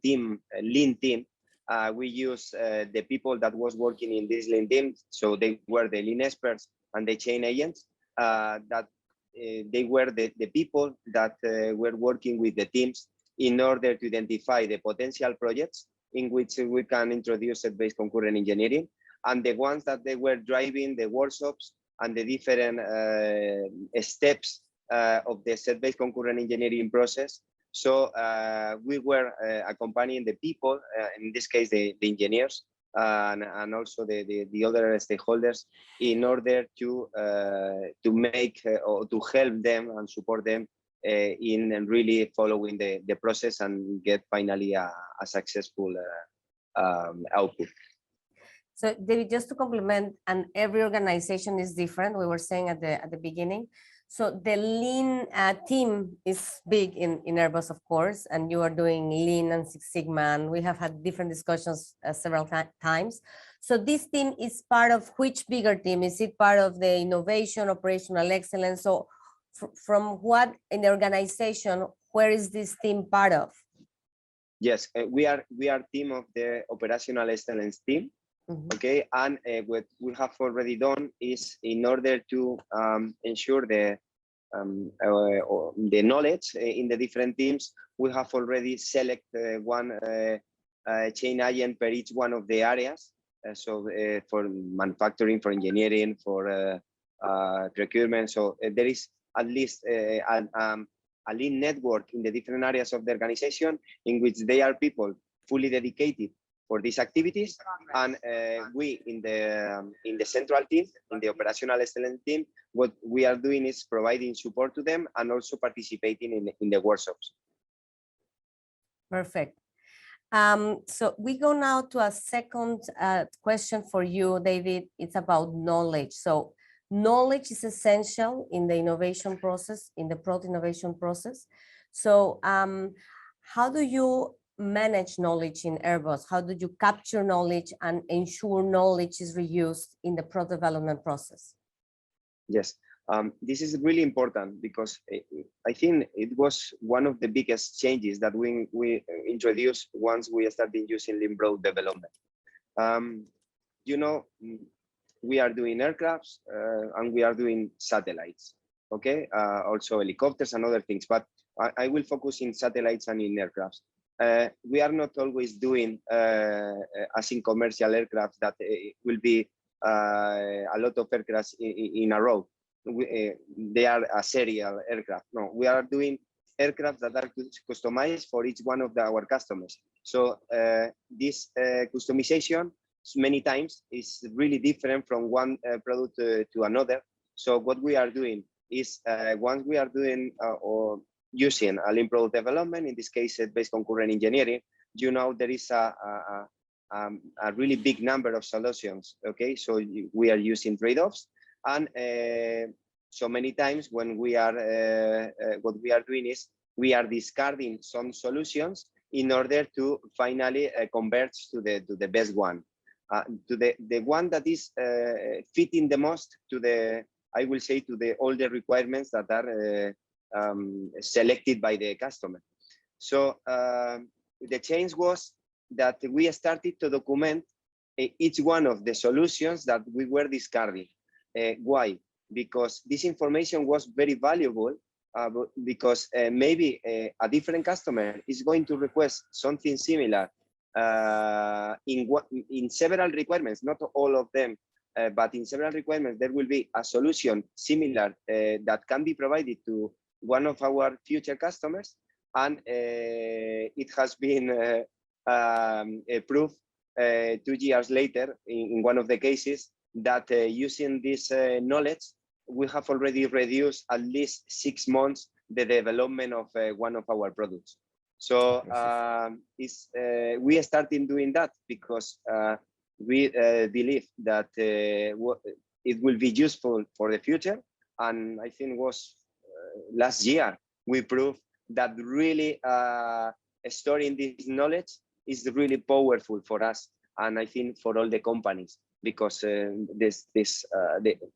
Speaker 5: team, a lean team, we used the people that was working in this lean team. So they were the lean experts and the chain agents. They were the people that were working with the teams in order to identify the potential projects in which we can introduce set-based concurrent engineering, and the ones that they were driving the workshops and the different steps of the set-based concurrent engineering process. So we were accompanying the people, in this case, the engineers, and also the other stakeholders, in order to make or to help them and support them in really following the process and get finally a successful output.
Speaker 1: So David, just to complement, and every organization is different, we were saying at the beginning. So the lean team is big in Airbus, of course, and you are doing lean and Six Sigma, and we have had different discussions several times. So this team is part of which bigger team? Is it part of the innovation, operational excellence? So from what in the organization, where is this team part of?
Speaker 5: Yes, we are team of the operational excellence team. Mm-hmm. Okay, and what we have already done is, in order to ensure the knowledge in the different teams, we have already selected one chain agent per each one of the areas. So for manufacturing, for engineering, for procurement. So there is at least a lean network in the different areas of the organization in which they are people fully dedicated for these activities, and we in the central team, in the operational excellence team, what we are doing is providing support to them and also participating in the workshops.
Speaker 1: Perfect. So we go now to a second question for you, David. It's about knowledge. So knowledge is essential in the innovation process, in the product innovation process. So how do you manage knowledge in Airbus? How do you capture knowledge and ensure knowledge is reused in the product development process?
Speaker 5: Yes, this is really important, because I think it was one of the biggest changes that we introduced once we started using lean product development. You know, we are doing aircrafts and we are doing satellites, okay? Also helicopters and other things, but I will focus in satellites and in aircrafts. We are not always doing, as in commercial aircraft, that will be a lot of aircrafts in a row. They are a serial aircraft. No, we are doing aircraft that are customized for each one of our customers. So this customization many times is really different from one product to another. So what we are doing is, once we are doing or using a lean product development, in this case, set-based concurrent engineering, you know, there is a really big number of solutions. Okay, so we are using trade-offs, and so many times when we are what we are doing is we are discarding some solutions in order to finally converge to the best one, to the one that is fitting the most to the, I will say, to all the requirements that are selected by the customer. So the change was that we started to document each one of the solutions that we were discarding. Why? Because this information was very valuable, because maybe a different customer is going to request something similar in several requirements, not all of them, but in several requirements, there will be a solution similar that can be provided to one of our future customers, and it has been proved 2 years later in one of the cases that using this knowledge, we have already reduced at least 6 months the development of one of our products. So we started doing that because we believe that it will be useful for the future, and I think it was last year we proved that really storing this knowledge is really powerful for us, and I think for all the companies, because the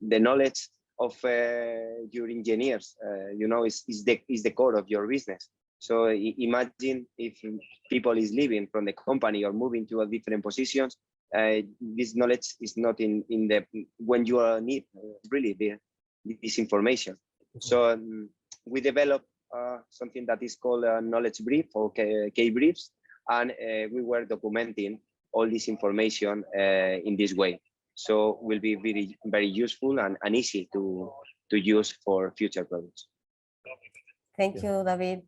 Speaker 5: knowledge of your engineers, you know, is the core of your business. So imagine if people is leaving from the company or moving to a different positions, this knowledge is not in the when you need really this information. So we developed something that is called a knowledge brief or K briefs, and we were documenting all this information in this way. So will be very, very useful and easy to use for future products.
Speaker 1: Thank you, David.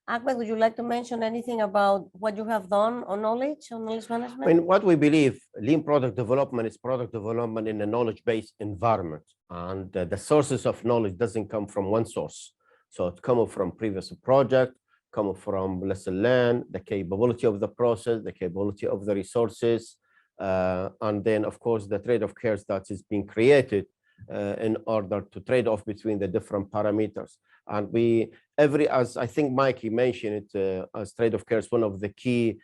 Speaker 1: Ahmed, would you like to mention anything about what you have done on knowledge management?
Speaker 2: I mean, what we believe, lean product development is product development in a knowledge-based environment. And the sources of knowledge doesn't come from one source. So it comes from previous project, come from lesson learned, the capability of the process, the capability of the resources, and then, of course, the trade-off cares that is being created in order to trade off between the different parameters. And as I think Mikey mentioned it, as trade-off cares, one of the key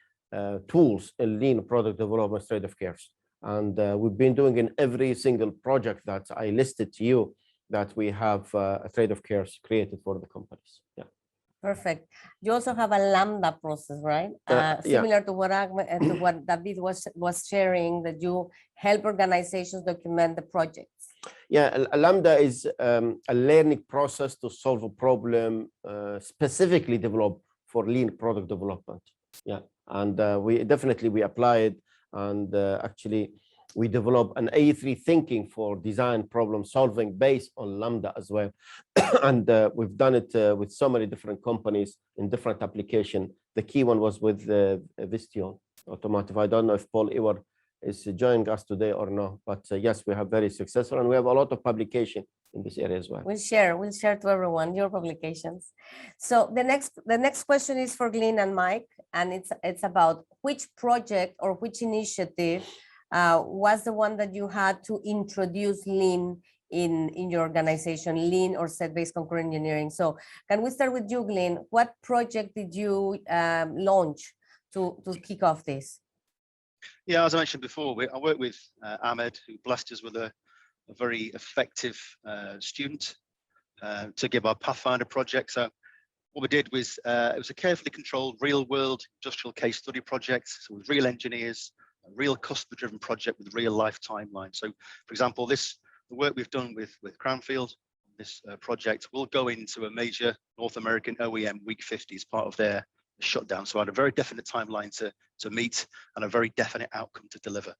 Speaker 2: tools in lean product development, trade-off cares. And we've been doing in every single project that I listed to you that we have a trade-off cares created for the companies. Yeah.
Speaker 1: Perfect. You also have a Lambda process, right? Similar to what David was sharing, that you help organizations document the projects. Yeah,
Speaker 2: a Lambda is a learning process to solve a problem specifically developed for lean product development. Yeah, and we apply it, and actually we develop an A3 thinking for design problem solving based on Lambda as well. And we've done it with so many different companies in different applications. The key one was with Visteon Automotive. I don't know if Paul Ewer is joining us today or not, but yes, we have very successful, and we have a lot of publication in this area as well.
Speaker 1: We'll share to everyone your publications. So the next question is for Glyn and Mike, and it's about which project or which initiative was the one that you had to introduce lean in your organization, lean or set-based concurrent engineering. So can we start with you, Glyn? What project did you launch to kick off this?
Speaker 3: Yeah, as I mentioned before, I worked with Ahmed, who blessed us with a very effective student to give our Pathfinder project. So what we did was, it was a carefully controlled real-world industrial case study project, so with real engineers, a real customer-driven project with real life timeline. So, for example, the work we've done with Cranfield, this project will go into a major North American OEM week 50 as part of their shutdown. So I had a very definite timeline to meet and a very definite outcome to deliver.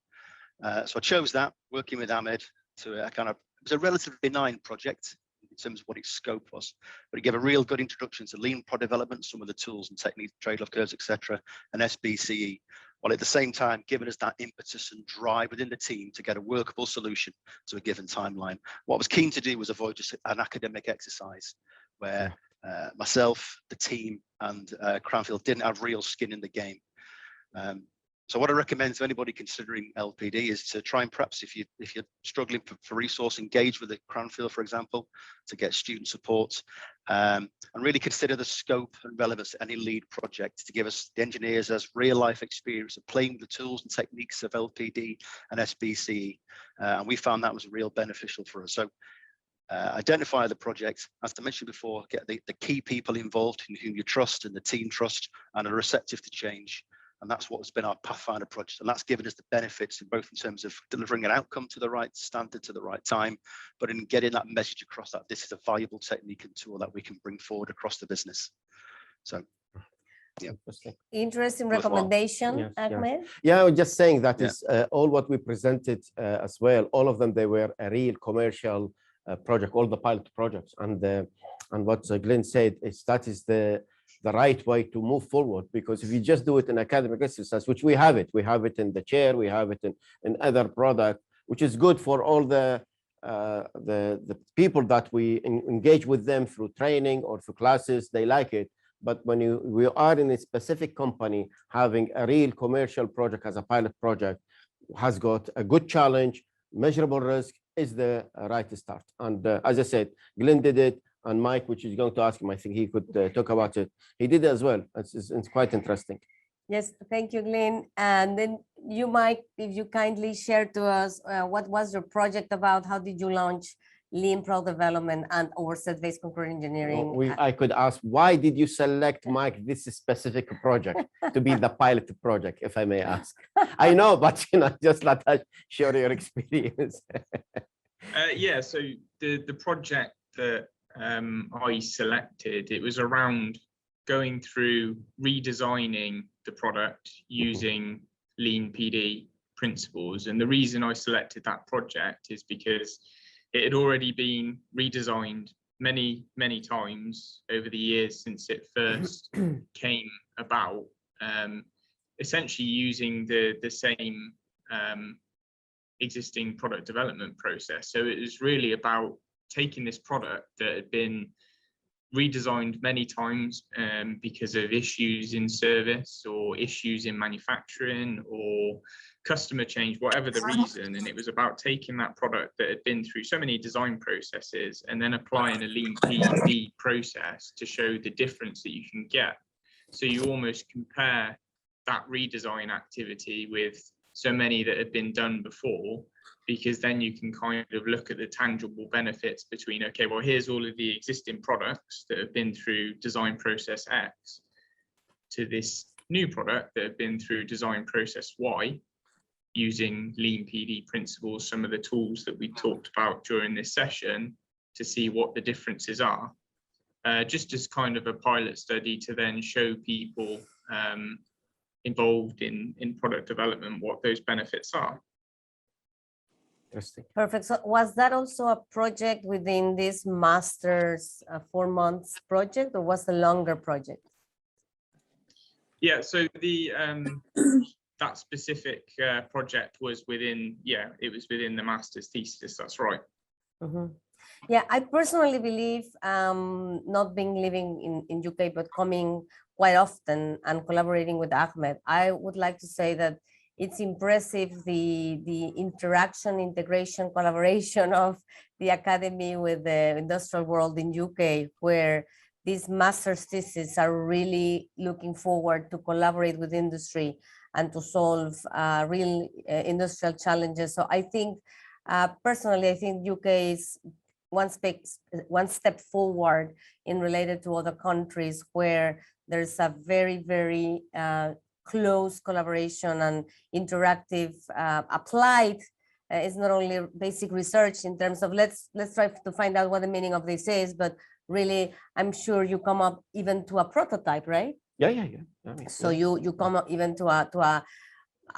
Speaker 3: So I chose that, working with Ahmed to it was a relatively benign project in terms of what its scope was, but it gave a real good introduction to lean product development, some of the tools and techniques, trade-off curves, etc., and SBCE, while at the same time giving us that impetus and drive within the team to get a workable solution to a given timeline. What I was keen to do was avoid just an academic exercise where myself, the team, and Cranfield didn't have real skin in the game. So what I recommend to anybody considering LPD is to try and perhaps, if you're struggling for resource, engage with the Cranfield, for example, to get student support, and really consider the scope and relevance to any lead project to give us, the engineers, as real life experience of playing with the tools and techniques of LPD and SBCE. And we found that was real beneficial for us. So identify the project, as I mentioned before, get the key people involved in whom you trust and the team trust and are receptive to change. And that's what has been our Pathfinder project. And that's given us the benefits in both in terms of delivering an outcome to the right standard to the right time, but in getting that message across that this is a valuable technique and tool that we can bring forward across the business. So, yeah.
Speaker 1: Interesting recommendation,
Speaker 2: yes,
Speaker 1: Ahmed.
Speaker 2: Yeah, I was just saying that is all what we presented as well. All of them, they were a real commercial project, all the pilot projects. And what Glyn said is that is the right way to move forward, because if you just do it in academic exercise, which we have it in the chair, we have it in other product, which is good for all the people that we engage with them through training or through classes, they like it. But when we are in a specific company, having a real commercial project as a pilot project has got a good challenge, measurable risk is the right start. And as I said, Glyn did it, and Mike, which is going to ask him, I think he could talk about it. He did as well. It's quite interesting.
Speaker 1: Yes, thank you, Glyn. And then you, Mike, if you kindly share to us what was your project about? How did you launch Lean Product Development and set-based concurrent engineering?
Speaker 2: I could ask, why did you select, Mike, this specific project to be the pilot project, if I may ask? I know, but just let us share your experience.
Speaker 4: Yeah, so the project that I selected, it was around going through redesigning the product using LeanPPD principles. And the reason I selected that project is because it had already been redesigned many, many times over the years since it first came about, essentially using the same existing product development process. So it was really about taking this product that had been redesigned many times because of issues in service or issues in manufacturing or customer change, whatever the reason. And it was about taking that product that had been through so many design processes and then applying a LeanPPD process to show the difference that you can get. So you almost compare that redesign activity with so many that had been done before, because then you can kind of look at the tangible benefits between, okay, well, here's all of the existing products that have been through design process X to this new product that have been through design process Y using LeanPPD principles, some of the tools that we talked about during this session, to see what the differences are. Just as kind of a pilot study to then show people involved in product development what those benefits are.
Speaker 2: Interesting.
Speaker 1: Perfect. So was that also a project within this master's 4 months project, or was a longer project?
Speaker 4: Yeah, so the that specific project was within, it was within the master's thesis, that's right.
Speaker 1: Mm-hmm. Yeah, I personally believe, not being living in UK, but coming quite often and collaborating with Ahmed, I would like to say that it's impressive the interaction, integration, collaboration of the academy with the industrial world in UK, where these master's theses are really looking forward to collaborate with industry and to solve real industrial challenges. So I think, personally, I think UK is one step forward in related to other countries where there's a very, very close collaboration and interactive applied. It's not only basic research in terms of let's try to find out what the meaning of this is, but really, I'm sure you come up even to a prototype, right?
Speaker 2: Yeah. I mean,
Speaker 1: so you come up even to a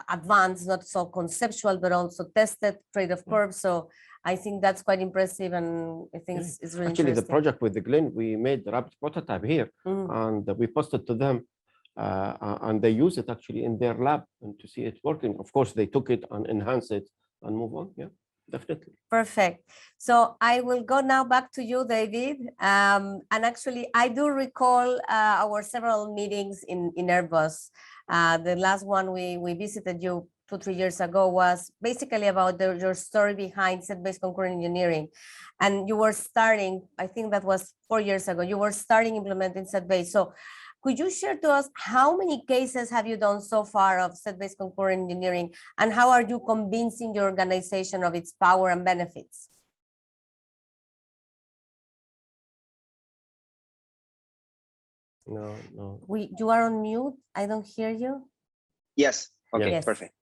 Speaker 1: advanced, not so conceptual, but also tested trade-off curve. So I think that's quite impressive, and I think it's really
Speaker 2: actually
Speaker 1: interesting.
Speaker 2: the project with the Glyn, we made the rapid prototype here, and we posted to them, and they use it actually in their lab and to see it working. Of course, they took it and enhanced it and move on. Yeah, definitely. Perfect.
Speaker 1: So I will go now back to you, David. And actually, I do recall our several meetings in Airbus. The last one we visited you 2-3 years ago was basically about your story behind set-based concurrent engineering. And you were starting, I think that was 4 years ago, you were starting implementing set-based. So could you share to us how many cases have you done so far of set-based concurrent engineering, and how are you convincing your organization of its power and benefits?
Speaker 2: No.
Speaker 1: You are on mute. I don't hear you.
Speaker 5: Yes. Okay.
Speaker 1: Yes.
Speaker 5: Perfect.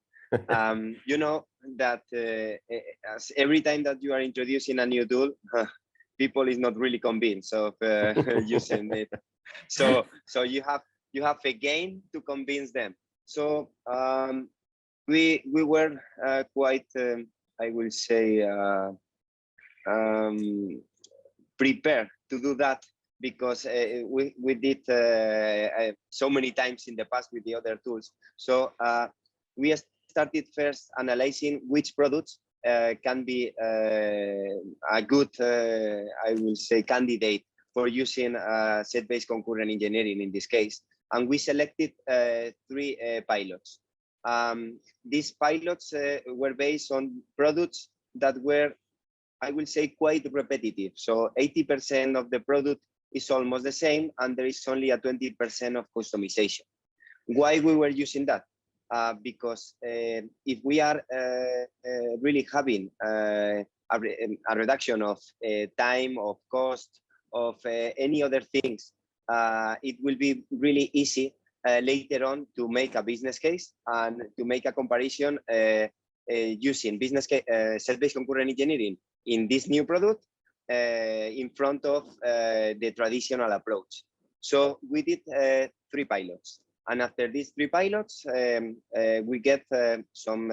Speaker 5: You know that as every time that you are introducing a new tool, people is not really convinced of using it. So you have again to convince them. So we were quite, I will say, prepared to do that, because we did so many times in the past with the other tools. So we started first analyzing which products can be a good, I will say, candidate for using set-based concurrent engineering in this case. And we selected 3 pilots. These pilots were based on products that were I will say, quite repetitive. So 80% of the product is almost the same, and there is only a 20% of customization. Why we were using that? Because if we are really having a reduction of time, of cost, of any other things, it will be really easy later on to make a business case and to make a comparison using self-based concurrent engineering in this new product in front of the traditional approach. So we did 3 pilots. And after these 3 pilots, we get some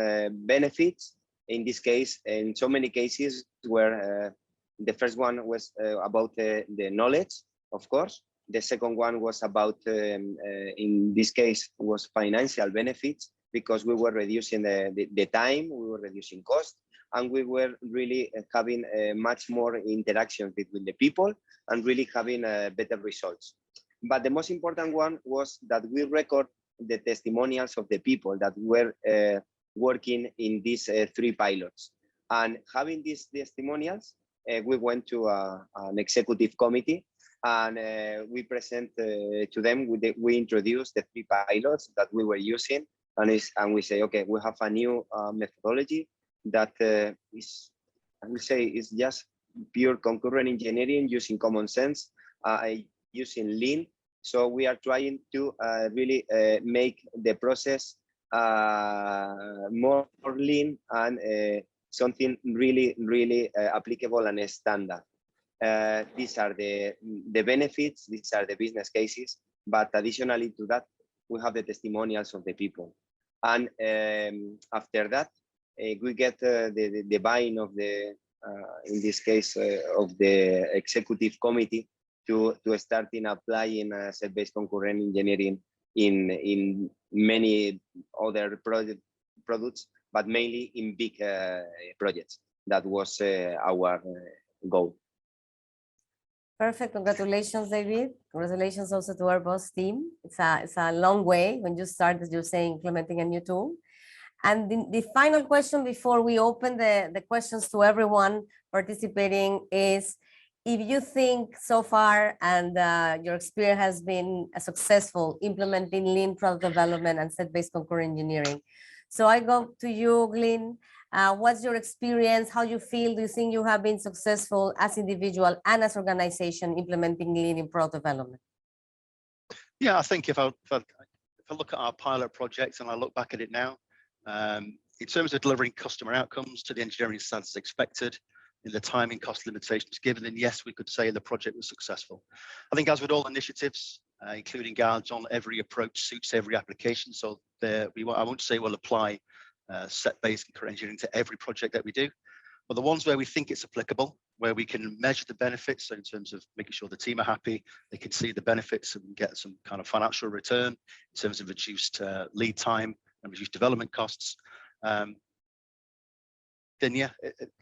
Speaker 5: benefits. In this case, in so many cases where the first one was about the knowledge, of course. The second one was about, in this case, was financial benefits, because we were reducing the time, we were reducing cost, and we were really having much more interaction between the people and really having better results. But the most important one was that we record the testimonials of the people that were working in these 3 pilots. And having these testimonials, we went to an executive committee, and we present to them, we introduced the 3 pilots that we were using, and we say, okay, we have a new methodology that is, I would say, is just pure concurrent engineering using common sense, using lean. So we are trying to really make the process more lean and something really, really applicable and standard. These are the benefits, these are the business cases, but additionally to that, we have the testimonials of the people. And after that, we get the buy-in of the, in this case, of the executive committee to start in applying self-based concurrent engineering in many other products, but mainly in big projects. That was our goal.
Speaker 1: Perfect. Congratulations, David. Congratulations also to our boss team. It's a long way when you start, as you're saying, implementing a new tool. And the final question before we open the questions to everyone participating is, if you think so far and your experience has been successful implementing lean product development and set-based concurrent engineering. So I go to you, Glyn. What's your experience? How you feel? Do you think you have been successful as individual and as organization implementing lean in product development?
Speaker 3: Yeah, I think if I look at our pilot project and I look back at it now, in terms of delivering customer outcomes to the engineering standards expected, in the timing cost limitations given, then yes, we could say the project was successful. I think as with all initiatives, including guides on every approach suits every application. So I won't say we'll apply set-based concurrent engineering to every project that we do, but the ones where we think it's applicable, where we can measure the benefits, so in terms of making sure the team are happy, they can see the benefits and get some kind of financial return in terms of reduced lead time and reduced development costs, then yeah,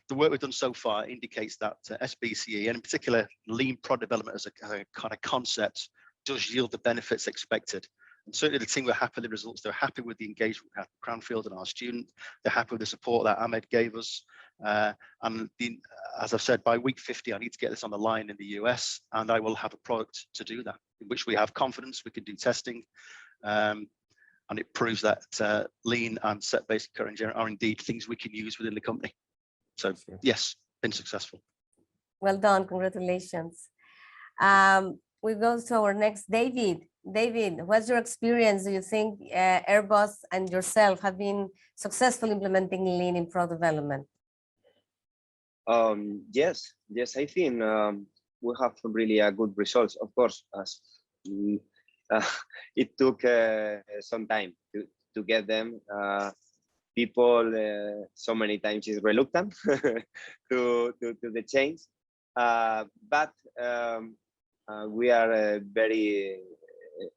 Speaker 3: the work we've done so far indicates that SBCE, and in particular lean product development as a kind of concept, does yield the benefits expected. And certainly the team were happy with the results. They're happy with the engagement we had with Cranfield and our student. They're happy with the support that Ahmed gave us. As I've said, by week 50, I need to get this on the line in the US, and I will have a product to do that, in which we have confidence we can do testing. And it proves that lean and set-based concurrent engineering are indeed things we can use within the company. So yes, been successful.
Speaker 1: Well done, congratulations. We go to our next, David. David, what's your experience? Do you think Airbus and yourself have been successful implementing lean in product development?
Speaker 5: Yes, I think we have really good results. Of course, as it took some time to get them. People so many times is reluctant to the change, but we are very,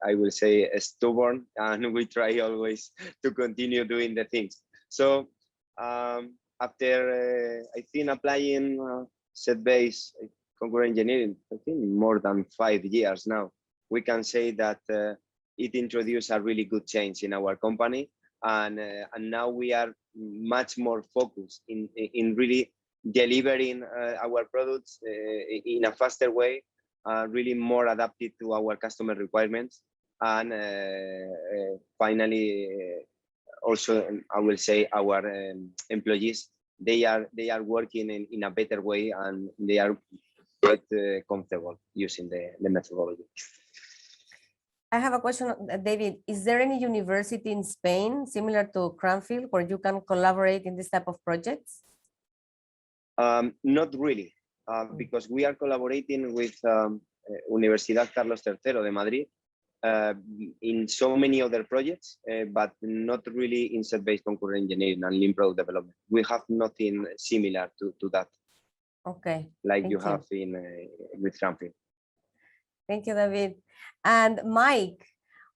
Speaker 5: I will say, stubborn, and we try always to continue doing the things. So after I think applying set-based concurrent engineering, I think more than 5 years now, we can say that it introduced a really good change in our company, and now we are much more focused in really delivering our products in a faster way, really more adapted to our customer requirements. And finally, also, I will say our employees, they are working in a better way, and they are quite comfortable using the methodology.
Speaker 1: I have a question, David. Is there any university in Spain similar to Cranfield where you can collaborate in this type of projects?
Speaker 5: Not really, because we are collaborating with Universidad Carlos III de Madrid in so many other projects, but not really in set-based concurrent engineering and lean product development. We have nothing similar to that.
Speaker 1: Okay.
Speaker 5: Like you have in with Cranfield.
Speaker 1: Thank you, David. And Mike,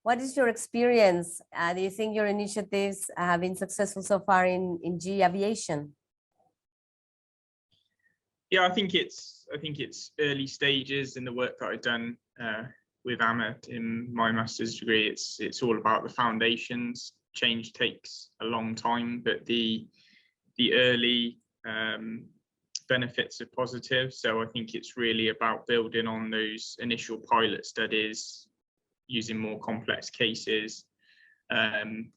Speaker 1: what is your experience? Do you think your initiatives have been successful so far in GE Aviation?
Speaker 4: Yeah, I think it's early stages in the work that I've done with Ahmed in my master's degree. It's all about the foundations. Change takes a long time, but the early benefits are positive. So I think it's really about building on those initial pilot studies, using more complex cases,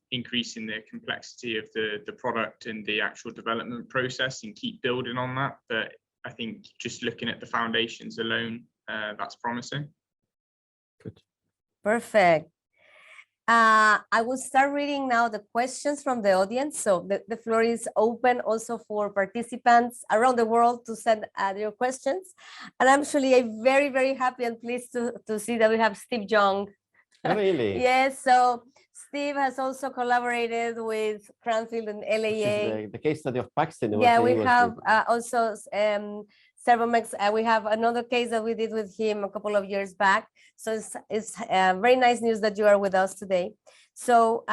Speaker 4: increasing the complexity of the product and the actual development process, and keep building on that. But I think just looking at the foundations alone, that's promising.
Speaker 2: Good.
Speaker 1: Perfect. I will start reading now the questions from the audience. So the floor is open also for participants around the world to send your questions. And I'm actually very, very happy and pleased to see that we have Steve Young.
Speaker 2: Really?
Speaker 1: Yes, so Steve has also collaborated with Cranfield and LAA.
Speaker 2: The case study of Paxton.
Speaker 1: Yeah, we have also Servomex. We have another case that we did with him a couple of years back. So it's very nice news that you are with us today. So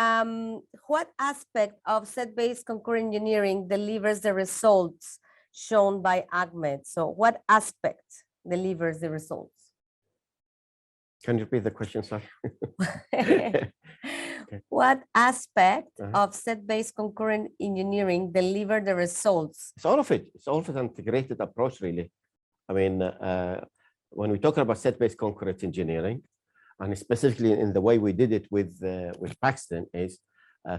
Speaker 1: what aspect of set-based concurrent engineering delivers the results shown by Ahmed? So what aspect delivers the results?
Speaker 2: Can you repeat the question, sir?
Speaker 1: What aspect of set-based concurrent engineering deliver the results?
Speaker 2: It's all of it. It's all of an integrated approach, really. I mean, when we talk about set-based concurrent engineering, and specifically in the way we did it with Paxton, is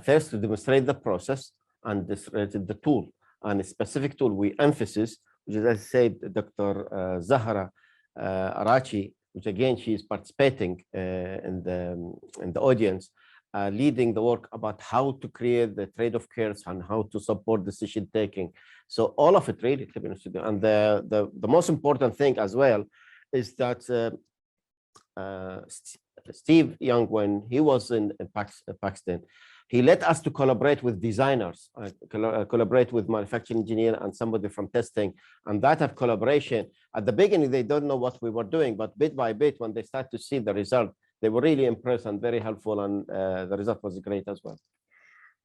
Speaker 2: first to demonstrate the process and demonstrate the tool. And a specific tool we emphasize, which is, as I said, Dr. Zahra Arachi, which again, she is participating in the audience, leading the work about how to create the trade-off curves and how to support decision taking. So all of it really, to be honest with you. And the most important thing as well is that Steve Young, when he was in Paxton, he led us to collaborate with designers, collaborate with manufacturing engineer and somebody from testing. And that collaboration, at the beginning, they don't know what we were doing, but bit by bit, when they start to see the result, they were really impressed and very helpful. And the result was great as well.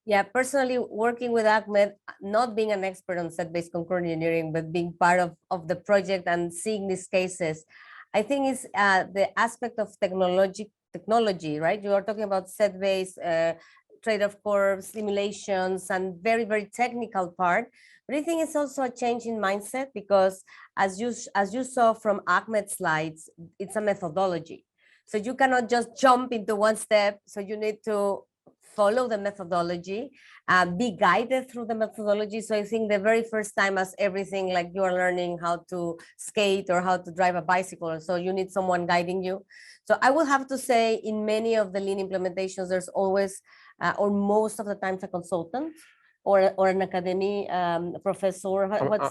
Speaker 1: Yeah, personally working with Ahmed, not being an expert on set-based concurrent engineering, but being part of the project and seeing these cases, I think it's the aspect of technology, right? You are talking about set-based trade-off curves, simulations, and very, very technical part. But I think it's also a change in mindset because as you saw from Ahmed's slides, it's a methodology. So you cannot just jump into one step. So you need to follow the methodology, be guided through the methodology. So I think the very first time as everything, like you are learning how to skate or how to drive a bicycle. So you need someone guiding you. So I will have to say in many of the lean implementations, there's always, or most of the times a consultant or an academy professor.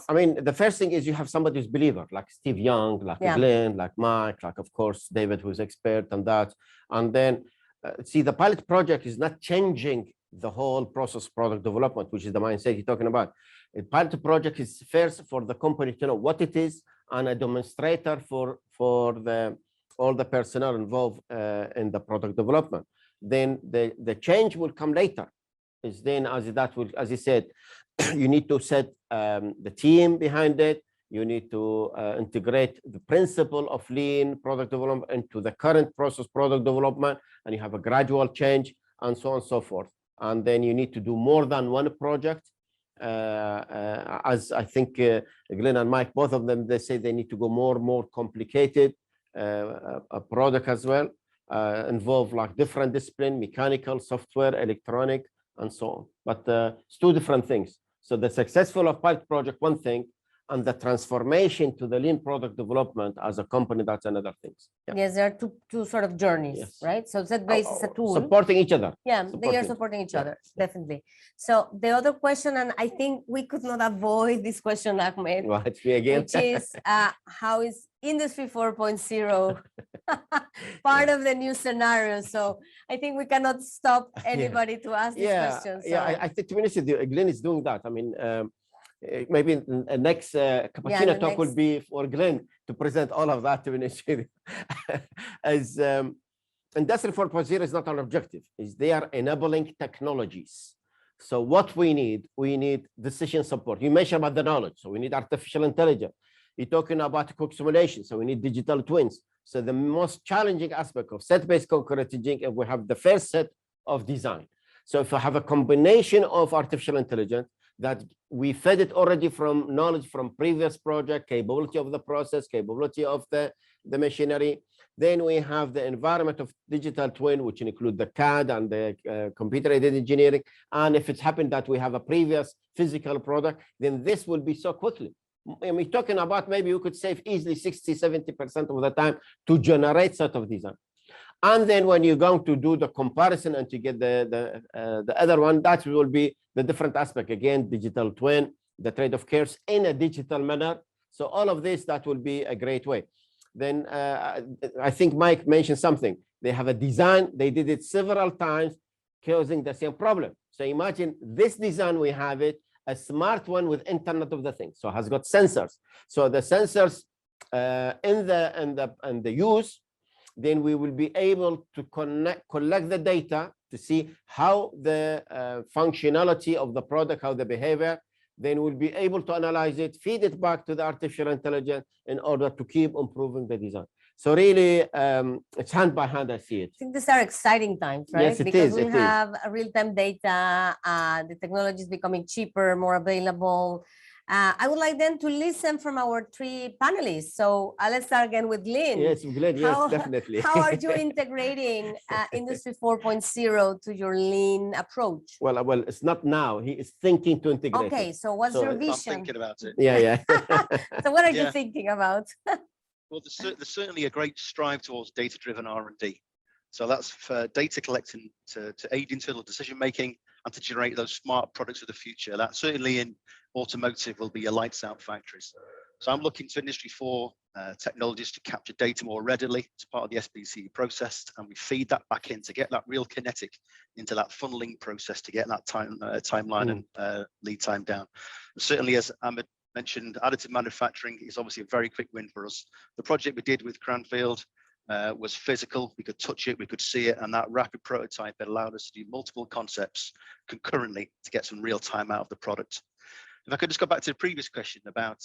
Speaker 2: I mean, the first thing is you have somebody who's believer, like Steve Young, like Glyn, like Mike, like of course, David, who's expert on that. And then see, the pilot project is not changing the whole process product development, which is the mindset you're talking about. A pilot project is first for the company to know what it is and a demonstrator for all the personnel involved in the product development. Then the change will come later. Is then as you said, you need to set the team behind it. You need to integrate the principle of lean product development into the current process product development, and you have a gradual change and so on and so forth. And then you need to do more than one project as I think Glyn and Mike, both of them, they say they need to go more complicated a product as well, involve like different discipline, mechanical, software, electronic, and so on. But it's two different things. So the successful of pilot project, one thing, and the transformation to the lean product development as a company, that's another thing. Yeah.
Speaker 1: Yes, there are two sort of journeys,
Speaker 2: Yes.
Speaker 1: right? So ZBase is a tool.
Speaker 2: Supporting each other.
Speaker 1: Yeah, they are supporting each other, definitely. So the other question, and I think we could not avoid this question, Ahmed,
Speaker 2: Well, it's me again.
Speaker 1: which is how is Industry 4.0 part of the new scenario? So I think we cannot stop anybody to ask this question. So.
Speaker 2: Yeah, I think to be honest with you, Glyn is doing that. I mean, maybe the next cappuccino talk will be for Glyn to present all of that to be honest with you. As Industry 4.0 is not an objective, is they are enabling technologies. So what we need decision support. You mentioned about the knowledge, so we need artificial intelligence. You're talking about quick simulation, so we need digital twins. So the most challenging aspect of set-based concurrent engineering, we have the first set of design. So if I have a combination of artificial intelligence that we fed it already from knowledge from previous project, capability of the process, capability of the machinery, then we have the environment of digital twin, which include the CAD and the computer-aided engineering. And if it's happened that we have a previous physical product, then this will be so quickly. And we're talking about maybe we could save easily 60–70% of the time to generate set of design. And then when you're going to do the comparison and to get the other one, that will be the different aspect. Again, digital twin, the trade-off curves in a digital manner. So all of this, that will be a great way. Then I think Mike mentioned something. They have a design, they did it several times, causing the same problem. So imagine this design, we have it, a smart one with Internet of the Things. So it has got sensors. So the sensors in the use, then we will be able to collect the data to see how the functionality of the product, how the behavior, then we'll be able to analyze it, feed it back to the artificial intelligence in order to keep improving the design. So really, it's hand by hand, I see it.
Speaker 1: I think these are exciting times, right?
Speaker 2: Yes, it
Speaker 1: because
Speaker 2: is,
Speaker 1: we have real-time data, the technology is becoming cheaper, more available. I would like then to listen from our three panelists. So let's start again with Glyn.
Speaker 2: Yes, Glyn, yes, definitely.
Speaker 1: How are you integrating Industry 4.0 to your lean approach?
Speaker 2: Well, it's not now. He is thinking to integrate.
Speaker 1: Okay, so what's your vision?
Speaker 3: I'm thinking about it.
Speaker 2: Yeah.
Speaker 1: So what are you thinking about?
Speaker 3: Well, there's certainly a great strive towards data-driven R&D. So that's for data collecting to aid internal decision-making and to generate those smart products of the future. That certainly in automotive will be your lights out factories. So I'm looking to Industry 4 technologies to capture data more readily as part of the SBCE process, and we feed that back in to get that real kinetic into that funneling process to get that timeline and lead time down. And certainly, as Ahmed mentioned, additive manufacturing is obviously a very quick win for us. The project we did with Cranfield was physical. We could touch it, we could see it, and that rapid prototype that allowed us to do multiple concepts concurrently to get some real time out of the product. If I could just go back to the previous question about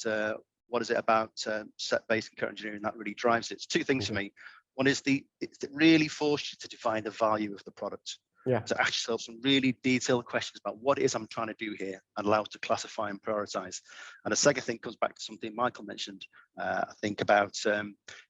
Speaker 3: what is it about set-based concurrent engineering that really drives it. It's two things for me. One is it really forced you to define the value of the product.
Speaker 2: Yeah.
Speaker 3: To ask yourself some really detailed questions about what it is I'm trying to do here and allow us to classify and prioritize. And the second thing comes back to something Michael mentioned, I think about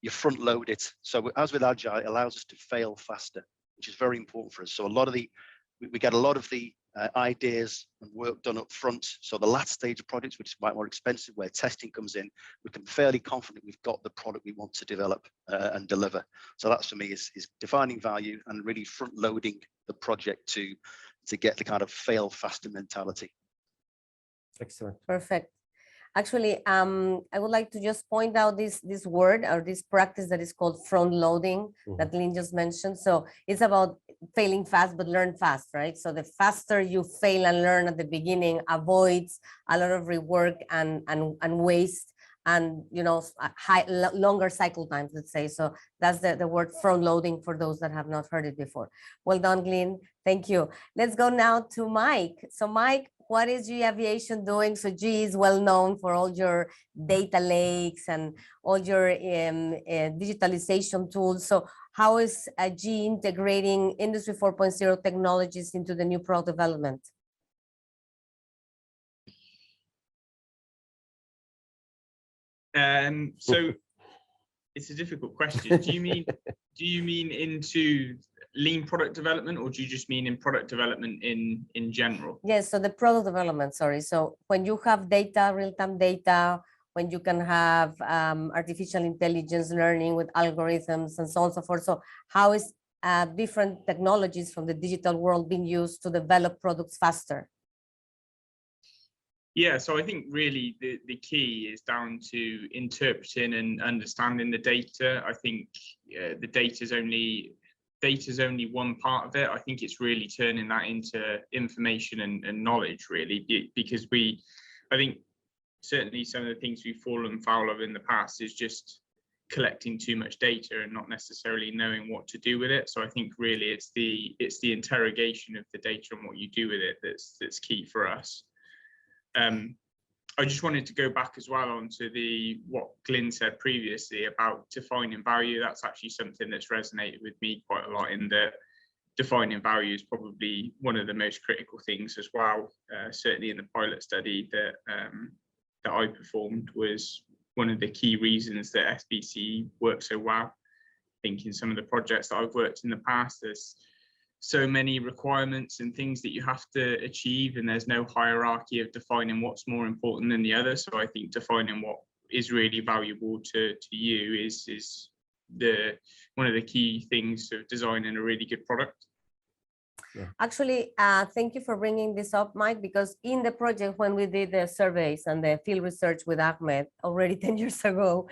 Speaker 3: you front load it. So as with Agile, it allows us to fail faster, which is very important for us. So we get a lot of the ideas and work done up front. So the last stage of projects, which is quite more expensive, where testing comes in, we can be fairly confident we've got the product we want to develop and deliver. So that's for me is defining value and really front loading the project to get the kind of fail faster mentality.
Speaker 2: Excellent.
Speaker 1: Perfect. Actually, I would like to just point out this word or this practice that is called front loading that Glyn just mentioned. So it's about failing fast, but learn fast, right? So the faster you fail and learn at the beginning avoids a lot of rework and waste and, you know, longer cycle times, let's say. So that's the word front loading for those that have not heard it before. Well done, Glyn. Thank you. Let's go now to Mike. So Mike, what is GE Aviation doing? So GE is well known for all your data lakes and all your digitalization tools. So how is GE integrating Industry 4.0 technologies into the new product development?
Speaker 4: So it's a difficult question. Do you mean into lean product development, or do you just mean in product development in general?
Speaker 1: Yes, so the product development, sorry. So when you have data, real-time data, when you can have artificial intelligence learning with algorithms and so on and so forth. So how is different technologies from the digital world being used to develop products faster?
Speaker 4: Yeah, so I think really the key is down to interpreting and understanding the data. I think the data's only one part of it. I think it's really turning that into information and knowledge, really, because I think certainly some of the things we've fallen foul of in the past is just collecting too much data and not necessarily knowing what to do with it. So I think really it's the interrogation of the data and what you do with it that's key for us. I just wanted to go back as well onto what Glyn said previously about defining value. That's actually something that's resonated with me quite a lot, in that defining value is probably one of the most critical things as well. Certainly in the pilot study that I performed was one of the key reasons that SBCE works so well. I think in some of the projects that I've worked in the past, there's so many requirements and things that you have to achieve, and there's no hierarchy of defining what's more important than the other. So I think defining what is really valuable to you is one of the key things of designing a really good product.
Speaker 1: Yeah. Actually, thank you for bringing this up, Mike, because in the project, when we did the surveys and the field research with Ahmed already 10 years ago,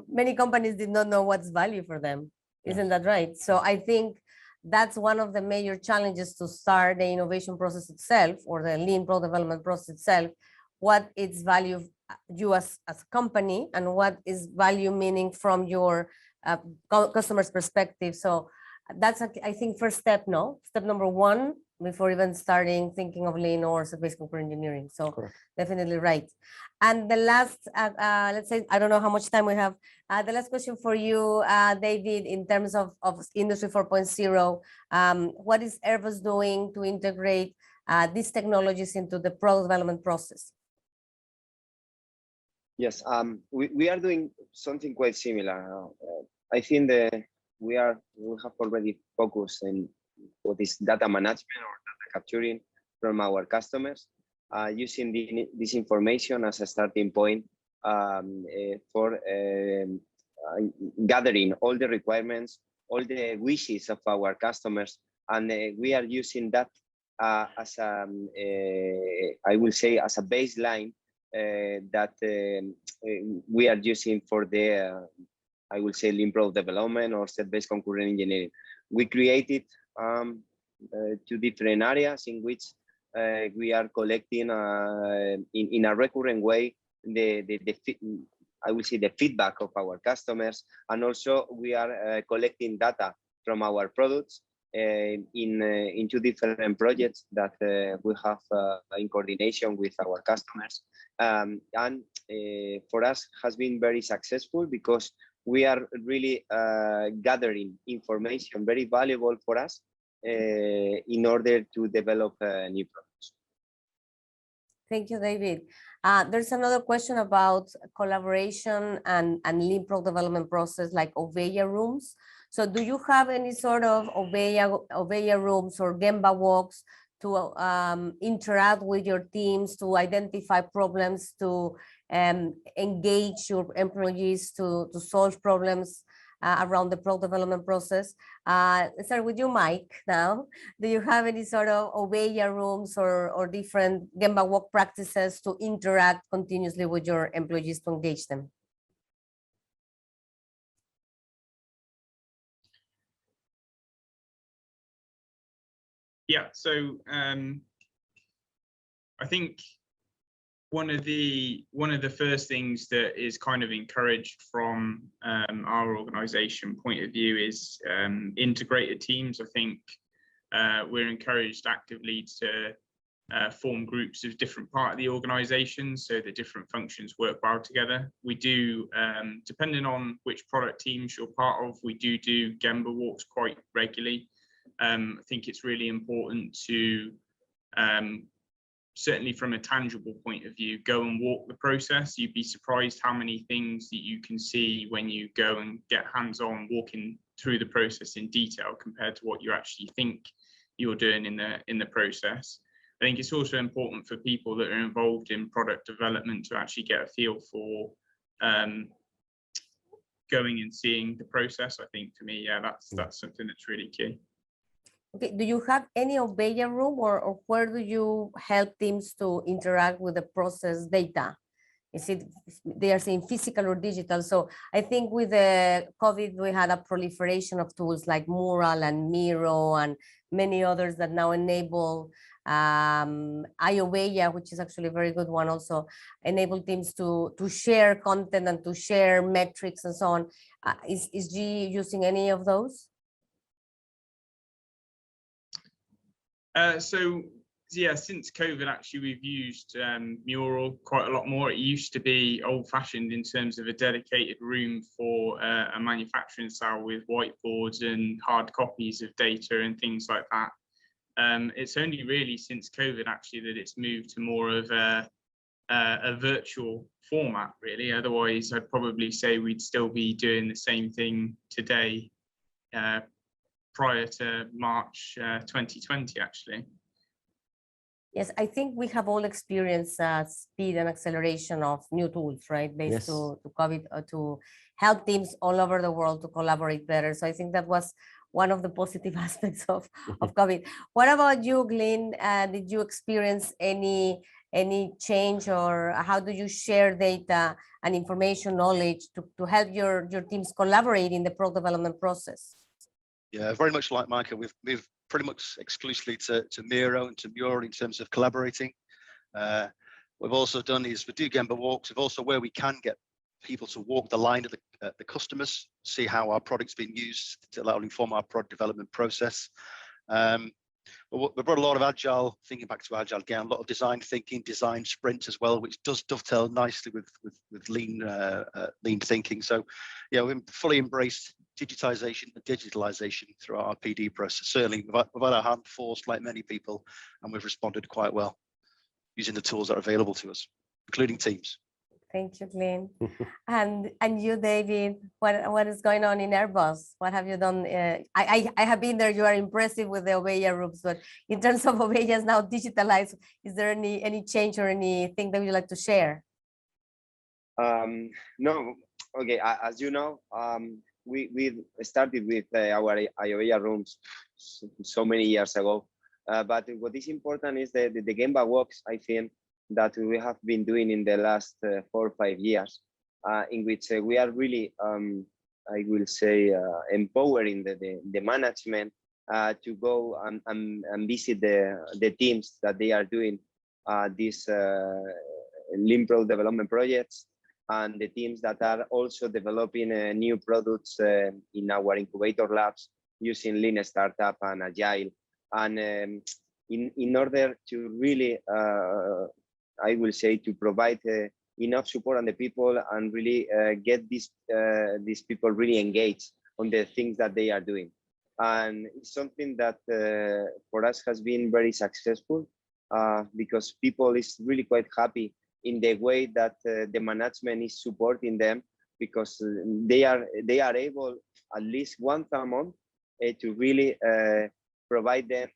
Speaker 1: many companies did not know what's value for them. Yes. Isn't that right? So I think that's one of the major challenges to start the innovation process itself, or the lean product development process itself. What is value you as a company, and what is value meaning from your customer's perspective. So that's, I think, first step, no? Step number one, before even starting thinking of lean or service concurrent engineering. So correct. Definitely right. And the last, let's say, I don't know how much time we have. The last question for you, David, in terms of Industry 4.0, what is Airbus doing to integrate these technologies into the product development process?
Speaker 5: Yes, we are doing something quite similar. I think we have already focused on what is data management or data capturing from our customers, using this information as a starting point for gathering all the requirements, all the wishes of our customers, and we are using that as I will say, as a baseline that we are using for the I will say lean product development or set-based concurrent engineering. We created 2 different areas in which we are collecting in a recurrent way I will say the feedback of our customers, and also we are collecting data from our products in 2 different projects that we have in coordination with our customers, and for us has been very successful because we are really gathering information very valuable for us in order to develop new products.
Speaker 1: Thank you, David. There's another question about collaboration and lean product development process, like Oveya rooms. So do you have any sort of Oveya rooms or Gemba walks to interact with your teams, to identify problems, to engage your employees to solve problems around the product development process? Let's start with you, Mike, now. Do you have any sort of Oveya rooms or different Gemba walk practices to interact continuously with your employees to engage them?
Speaker 4: Yeah, so I think one of the first things that is kind of encouraged from our organization point of view is integrated teams. I think we're encouraged actively to form groups of different part of the organization so that different functions work well together. We do, depending on which product teams you're part of, we do Gemba walks quite regularly. I think it's really important to certainly from a tangible point of view, go and walk the process. You'd be surprised how many things that you can see when you go and get hands-on walking through the process in detail compared to what you actually think you're doing in the process. I think it's also important for people that are involved in product development to actually get a feel for going and seeing the process. I think for me, yeah, that's something that's really key.
Speaker 1: Okay, do you have any Obeya room, or where do you help teams to interact with the process data? Is it, they are saying physical or digital? So I think with the COVID, we had a proliferation of tools like Mural and Miro and many others that now enable Obeya, which is actually a very good one, also enable teams to share content and to share metrics and so on. Is GE using any of those?
Speaker 4: So yeah, since COVID, actually, we've used Mural quite a lot more. It used to be old-fashioned in terms of a dedicated room for a manufacturing cell with whiteboards and hard copies of data and things like that. It's only really since COVID, actually, that it's moved to more of a virtual format, really. Otherwise, I'd probably say we'd still be doing the same thing today prior to March 2020, actually.
Speaker 1: Yes, I think we have all experienced speed and acceleration of new tools, right? Based to COVID, to help teams all over the world to collaborate better. So I think that was one of the positive aspects of COVID. What about you, Glyn? Did you experience any change, or how do you share data and information knowledge to help your teams collaborate in the product development process?
Speaker 3: Yeah, very much like Micah, we've moved pretty much exclusively to Miro and to Mural in terms of collaborating. We've also done is we do Gemba walks, of also where we can get people to walk the line of the customers, see how our product's been used to allow inform our product development process. We brought a lot of agile thinking back to agile again, a lot of design thinking, design sprints as well, which does dovetail nicely with lean thinking. So yeah, we fully embraced digitization and digitalization through our PD process. Certainly we've had our hand forced like many people, and we've responded quite well using the tools that are available to us, including Teams.
Speaker 1: Thank you, Glyn. And you, David, what is going on in Airbus? What have you done? I have been there. You are impressive with the Obeya rooms, but in terms of Obeyas now digitalized, is there any change or anything that you'd like to share?
Speaker 5: No. Okay. As you know, we started with our Obeya rooms so many years ago. But what is important is the Gemba walks, I think, that we have been doing in the last 4 or 5 years, in which we are really, I will say, empowering the management to go and visit the teams that they are doing these lean product development projects, and the teams that are also developing new products in our incubator labs using lean startup and agile. And in order to really, I will say, to provide enough support on the people and really get these people really engaged on the things that they are doing. And it's something that for us has been very successful because people is really quite happy in the way that the management is supporting them, because they are able at least once a month to really provide them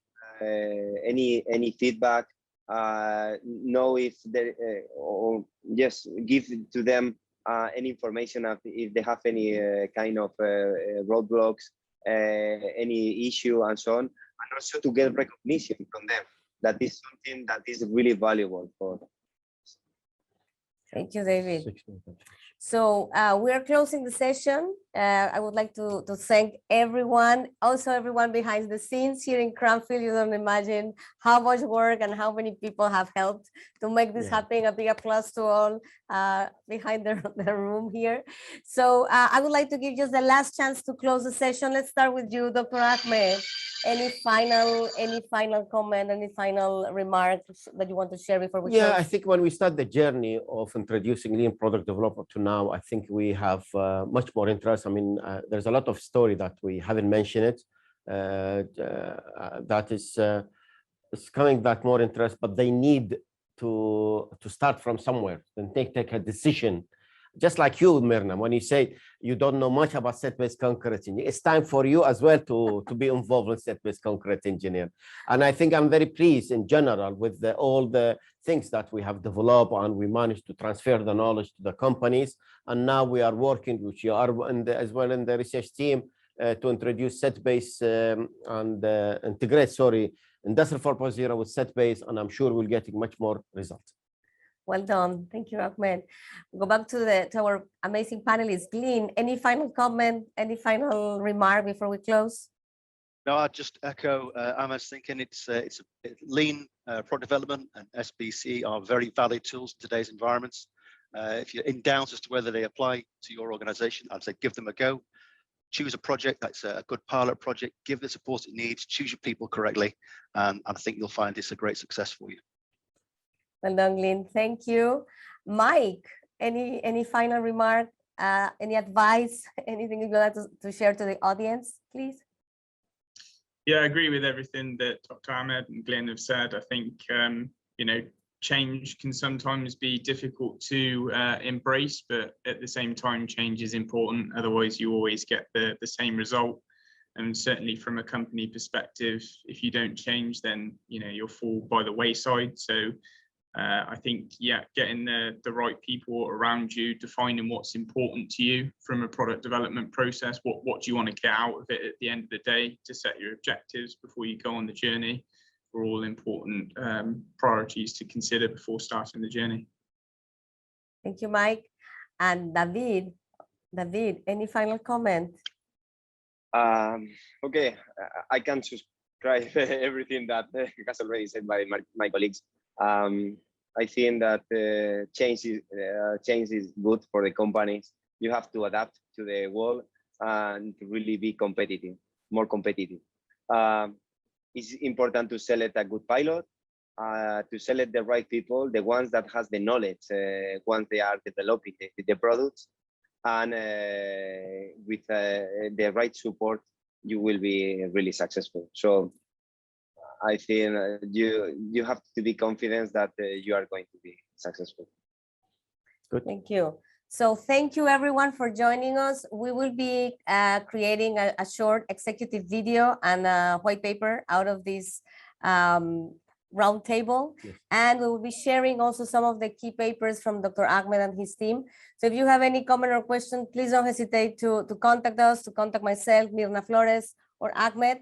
Speaker 5: any feedback, know if they or just give to them any information of if they have any kind of roadblocks, any issue, and so on, and also to get recognition from them. That is something that is really valuable for them.
Speaker 1: Thank you, David. So we are closing the session. I would like to thank everyone, also everyone behind the scenes here in Cranfield. You don't imagine how much work and how many people have helped to make this happen. A big applause to all behind the room here. So I would like to give you the last chance to close the session. Let's start with you, Dr. Ahmed. Any final comment, any final remarks that you want to share before we close?
Speaker 2: I think when we start the journey of introducing lean product development to now, I think we have much more interest. I mean, there's a lot of story that we haven't mentioned it. That is it's coming back more interest, but they need to start from somewhere and take a decision. Just like you, Myrna, when you say you don't know much about set-based concrete engineering, it's time for you as well to be involved in set-based concrete engineering. And I think I'm very pleased in general with all the things that we have developed, and we managed to transfer the knowledge to the companies. And now we are working, which you are as well in the research team, to introduce set-based and integrate, Industrial 4.0 with set-based, and I'm sure we'll get much more results.
Speaker 1: Well done. Thank you, Ahmed. Go back to our amazing panelists. Glyn, any final comment, any final remark before we close?
Speaker 3: No, I'd just echo Ahmed's thinking. It's lean product development and SBCE are very valid tools in today's environments. If you're in doubt as to whether they apply to your organization, I'd say give them a go. Choose a project that's a good pilot project, give the support it needs, choose your people correctly, and I think you'll find it's a great success for you.
Speaker 1: Well done, Glyn. Thank you. Mike, any final remark, any advice, anything you'd like to share to the audience, please?
Speaker 4: Yeah, I agree with everything that Dr. Ahmed and Glyn have said. I think, change can sometimes be difficult to embrace, but at the same time, change is important. Otherwise, you always get the same result. And certainly from a company perspective, if you don't change, then, you'll fall by the wayside. So I think, getting the right people around you, defining what's important to you from a product development process, what do you want to get out of it at the end of the day, to set your objectives before you go on the journey, are all important priorities to consider before starting the journey.
Speaker 1: Thank you, Mike. And David, any final comment?
Speaker 5: Okay, I can subscribe everything that has already said by my colleagues. I think that change is good for the companies. You have to adapt to the world and to really be competitive, more competitive. It's important to select a good pilot, to select the right people, the ones that has the knowledge once they are developing the products, and with the right support, you will be really successful. So I think you have to be confident that you are going to be successful.
Speaker 2: Good.
Speaker 1: Thank you. So thank you everyone for joining us. We will be creating a short executive video and a white paper out of this roundtable.
Speaker 2: Yes.
Speaker 1: And we will be sharing also some of the key papers from Dr. Ahmed and his team. So if you have any comment or question, please don't hesitate to contact us, to contact myself, Myrna Flores, or Ahmed.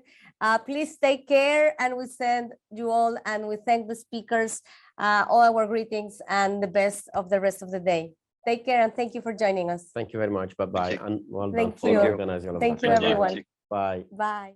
Speaker 1: Please take care, and we send you all, and we thank the speakers, all our greetings, and the best of the rest of the day. Take care, and thank you for joining us.
Speaker 2: Thank you very much. Bye-bye. And well done
Speaker 1: Thank
Speaker 2: for
Speaker 1: you.
Speaker 2: organizing all of
Speaker 1: Thank
Speaker 2: that.
Speaker 1: you,
Speaker 2: Bye-bye.
Speaker 1: everyone.
Speaker 2: Bye.
Speaker 1: Bye.